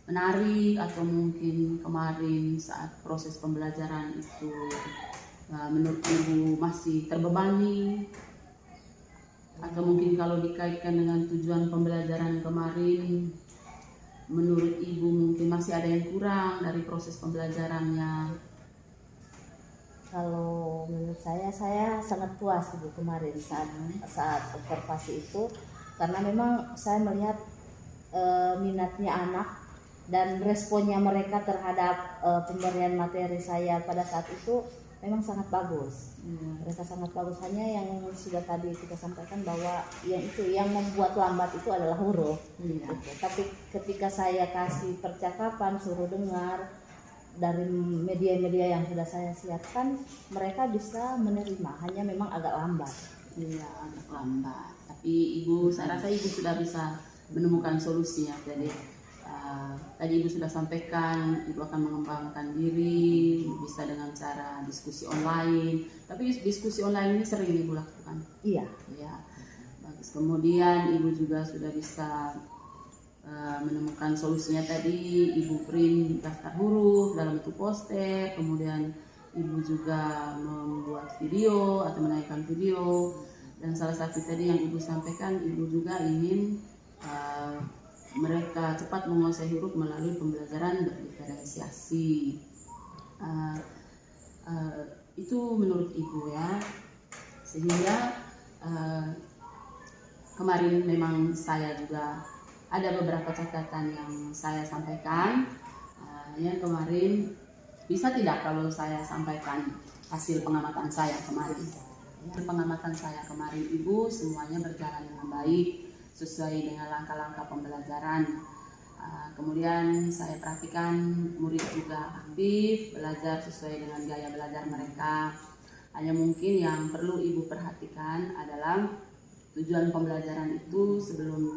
menarik atau mungkin kemarin saat proses pembelajaran itu menurut Ibu masih terbebani, atau mungkin kalau dikaitkan dengan tujuan pembelajaran kemarin menurut Ibu mungkin masih ada yang kurang dari proses pembelajarannya. Kalau menurut saya sangat puas Ibu kemarin saat observasi itu, karena memang saya melihat minatnya anak dan responnya mereka terhadap pemberian materi saya pada saat itu memang sangat bagus. Mereka sangat bagus, hanya yang sudah tadi kita sampaikan bahwa yang membuat lambat itu adalah huruf. Gitu. Tapi ketika saya kasih percakapan, suruh dengar dari media-media yang sudah saya siapkan, mereka bisa menerima, hanya memang agak lambat. Iya, agak lambat. Tapi Ibu, saya rasa Ibu sudah bisa menemukan solusinya. Jadi tadi Ibu sudah sampaikan, Ibu akan mengembangkan diri, bisa dengan cara diskusi online. Tapi diskusi online ini sering Ibu lakukan. Iya. Ya, bagus. Kemudian Ibu juga sudah bisa menemukan solusinya tadi. Ibu print daftar huruf dalam bentuk poster. Kemudian Ibu juga membuat video atau menaikkan video. Dan salah satu tadi yang Ibu sampaikan, Ibu juga ingin mereka cepat menguasai huruf melalui pembelajaran berdiferensiasi. Itu menurut Ibu ya. Sehingga kemarin memang saya juga ada beberapa catatan yang saya sampaikan. Yang kemarin bisa tidak kalau saya sampaikan hasil pengamatan saya kemarin. Pengamatan saya kemarin Ibu, semuanya berjalan dengan baik sesuai dengan langkah-langkah pembelajaran. Kemudian saya perhatikan murid juga aktif belajar sesuai dengan gaya belajar mereka. Hanya mungkin yang perlu Ibu perhatikan adalah tujuan pembelajaran itu sebelum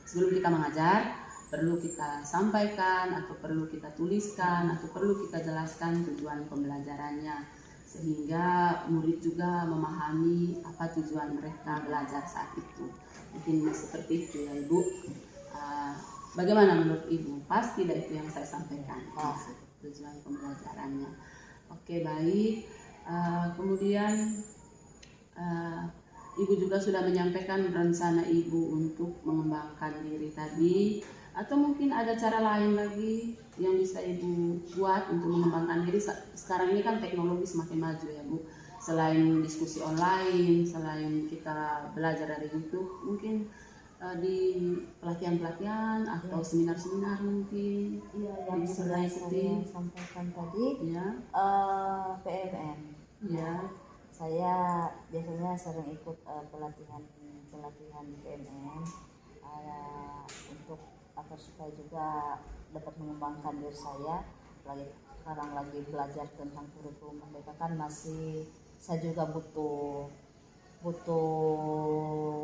kita mengajar, perlu kita sampaikan atau perlu kita tuliskan atau perlu kita jelaskan tujuan pembelajarannya, sehingga murid juga memahami apa tujuan mereka belajar saat itu. Mungkin seperti itu ya Ibu. Bagaimana menurut Ibu? Pas tidak itu yang saya sampaikan? Tujuan pembelajarannya. Oke, baik. Kemudian Ibu juga sudah menyampaikan rencana Ibu untuk mengembangkan diri tadi, atau mungkin ada cara lain lagi yang bisa Ibu buat untuk mengembangkan diri. Sekarang ini kan teknologi semakin maju ya Bu. Selain diskusi online, selain kita belajar dari YouTube, mungkin di pelatihan-pelatihan atau seminar-seminar mungkin. Iya, yang sudah saya sampaikan tadi, ya. PMM. Ya. Saya biasanya sering ikut pelatihan PMM untuk agar supaya juga dapat mengembangkan diri saya. Sekarang lagi belajar tentang kurikulum merdeka kan saya juga butuh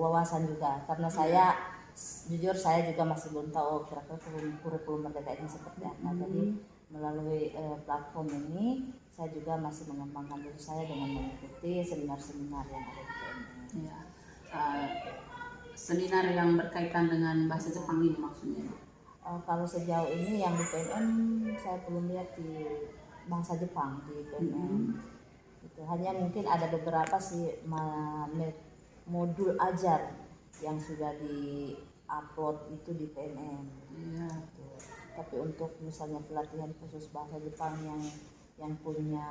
wawasan juga, karena jujur saya juga masih belum tahu kira-kira kurikulum merdeka ini seperti apa. Jadi melalui platform ini saya juga masih mengembangkan diri saya dengan mengikuti seminar-seminar yang ada di PMM. Ya. Seminar yang berkaitan dengan bahasa Jepang ini maksudnya? Kalau sejauh ini yang di PMM saya belum lihat di bahasa Jepang di PMM. Itu hanya mungkin ada beberapa sih modul ajar yang sudah di-upload itu di PMM. Iya. Tapi untuk misalnya pelatihan khusus bahasa Jepang yang punya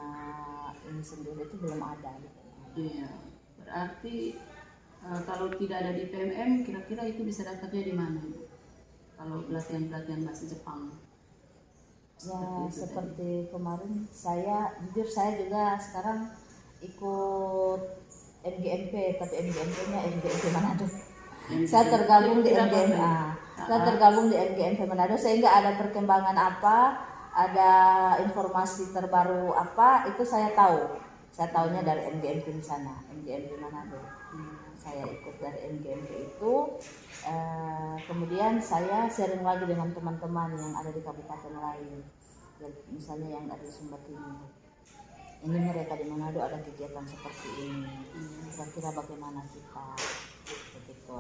ini sendiri itu belum ada di PMM. Iya. Berarti kalau tidak ada di PMM, kira-kira itu bisa dapatnya di mana? kalau pelatihan bahasa Jepang? Ya seperti kemarin jujur saya juga sekarang ikut MGMP, tapi MGMP-nya MGMP Manado. Saya tergabung di MGMP Manado, sehingga ada perkembangan apa, ada informasi terbaru apa, itu saya tahu. Saya tahunya dari MGMP di sana, MGMP Manado. Saya ikut dari MGMP itu, kemudian saya sharing lagi dengan teman-teman yang ada di kabupaten lain, misalnya yang ada di Sumba Timur. Ini mereka di Manado ada kegiatan seperti ini, kira-kira bagaimana kita, begitu.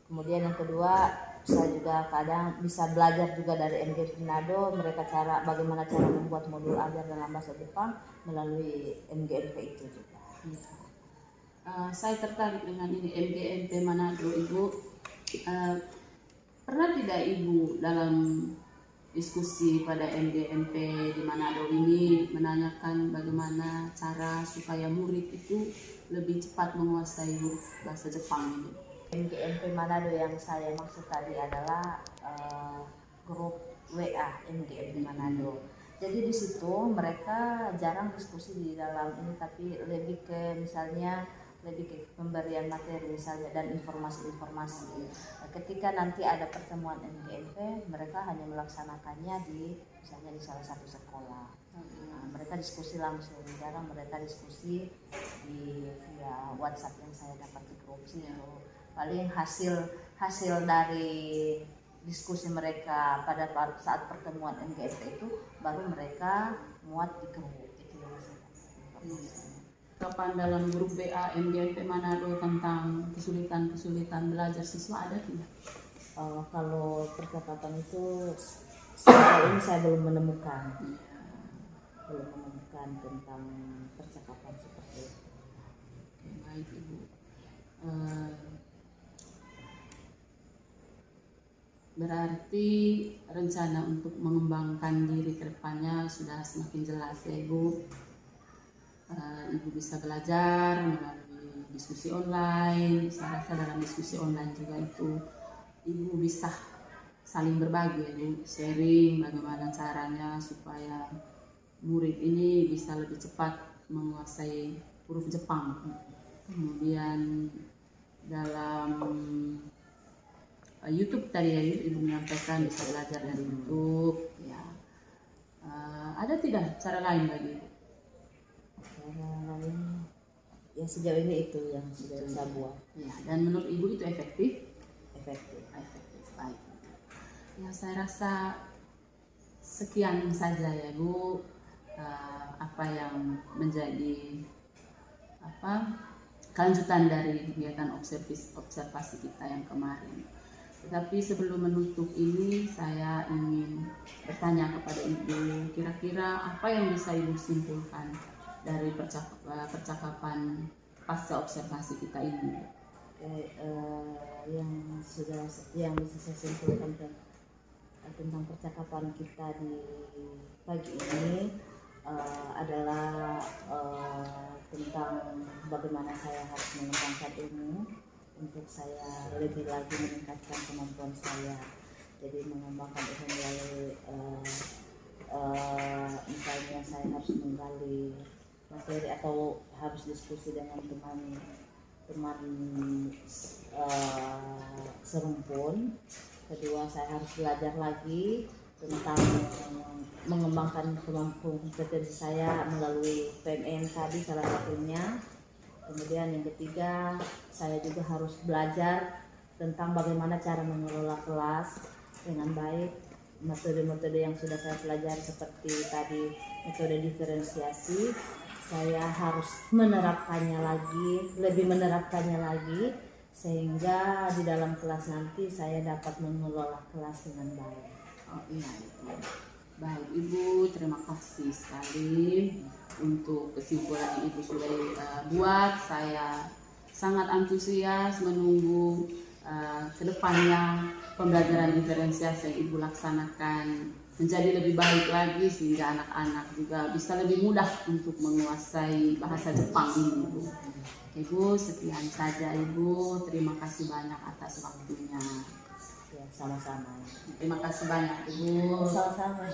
Kemudian yang kedua, saya juga kadang bisa belajar juga dari MGMP Manado, mereka bagaimana cara membuat modul ajar dalam bahasa Jepang melalui MGMP itu juga. Saya tertarik dengan ini MGMP Manado, Ibu. Pernah tidak Ibu dalam diskusi pada MGMP di Manado ini menanyakan bagaimana cara supaya murid itu lebih cepat menguasai huruf bahasa Jepang ini? MGMP Manado yang saya maksud tadi adalah grup WA MGMP Manado. Jadi di situ mereka jarang diskusi di dalam ini, tapi lebih ke pemberian materi misalnya dan informasi-informasi. Ketika nanti ada pertemuan MGMP, mereka hanya melaksanakannya misalnya di salah satu sekolah. Mereka diskusi langsung, jarang mereka diskusi via WhatsApp yang saya dapat di grup itu. Paling hasil dari diskusi mereka pada saat pertemuan MGMP itu baru mereka muat di grup itu yang saya dapat. Kapan dalam grup BA MGMP Manado tentang kesulitan belajar siswa ada tidak? Kalau percakapan itu sejauh ini saya belum menemukan tentang percakapan seperti itu. Baik Ibu. Berarti rencana untuk mengembangkan diri ke depannya sudah semakin jelas ya Ibu. Ibu bisa belajar melalui diskusi online. Saya rasa dalam diskusi online juga itu Ibu bisa saling berbagi, Ibu sharing bagaimana caranya supaya murid ini bisa lebih cepat menguasai huruf Jepang. Kemudian dalam YouTube tadi ya Ibu menyampaikan bisa belajar dari YouTube. Ya, ada tidak cara lain bagi Ibu? Cara lain ya sejauh ini itu yang sudah saya buat. Ya, dan menurut Ibu itu efektif? Efektif. Baik. Ya, saya rasa sekian saja ya Bu, apa yang menjadi kelanjutan dari kegiatan observasi kita yang kemarin. Tetapi sebelum menutup ini, saya ingin bertanya kepada Ibu, kira-kira apa yang bisa Ibu simpulkan dari percakapan pasca observasi kita ini? Yang bisa saya simpulkan tentang percakapan kita di pagi ini adalah tentang bagaimana saya harus mengembangkan ilmu untuk saya lebih lagi meningkatkan kemampuan saya. Jadi mengembangkan ilmu melalui misalnya saya harus menggali materi atau harus diskusi dengan teman serumpun. Kedua, saya harus belajar lagi tentang mengembangkan kemampuan kompetensi saya melalui PMN tadi salah satunya. Kemudian yang ketiga, saya juga harus belajar tentang bagaimana cara mengelola kelas dengan baik. Metode-metode yang sudah saya pelajari seperti tadi metode diferensiasi, saya harus lebih menerapkannya lagi sehingga di dalam kelas nanti saya dapat mengelola kelas dengan baik. Oh iya, baik Ibu, terima kasih sekali untuk kesimpulan yang Ibu sudah buat. Saya sangat antusias menunggu kedepannya pembelajaran diferensiasi yang Ibu laksanakan menjadi lebih baik lagi sehingga anak-anak juga bisa lebih mudah untuk menguasai bahasa Jepang ini, Ibu. Ibu, sekian saja Ibu. Terima kasih banyak atas waktunya. Ya, sama-sama. Terima kasih banyak Ibu. Sama-sama.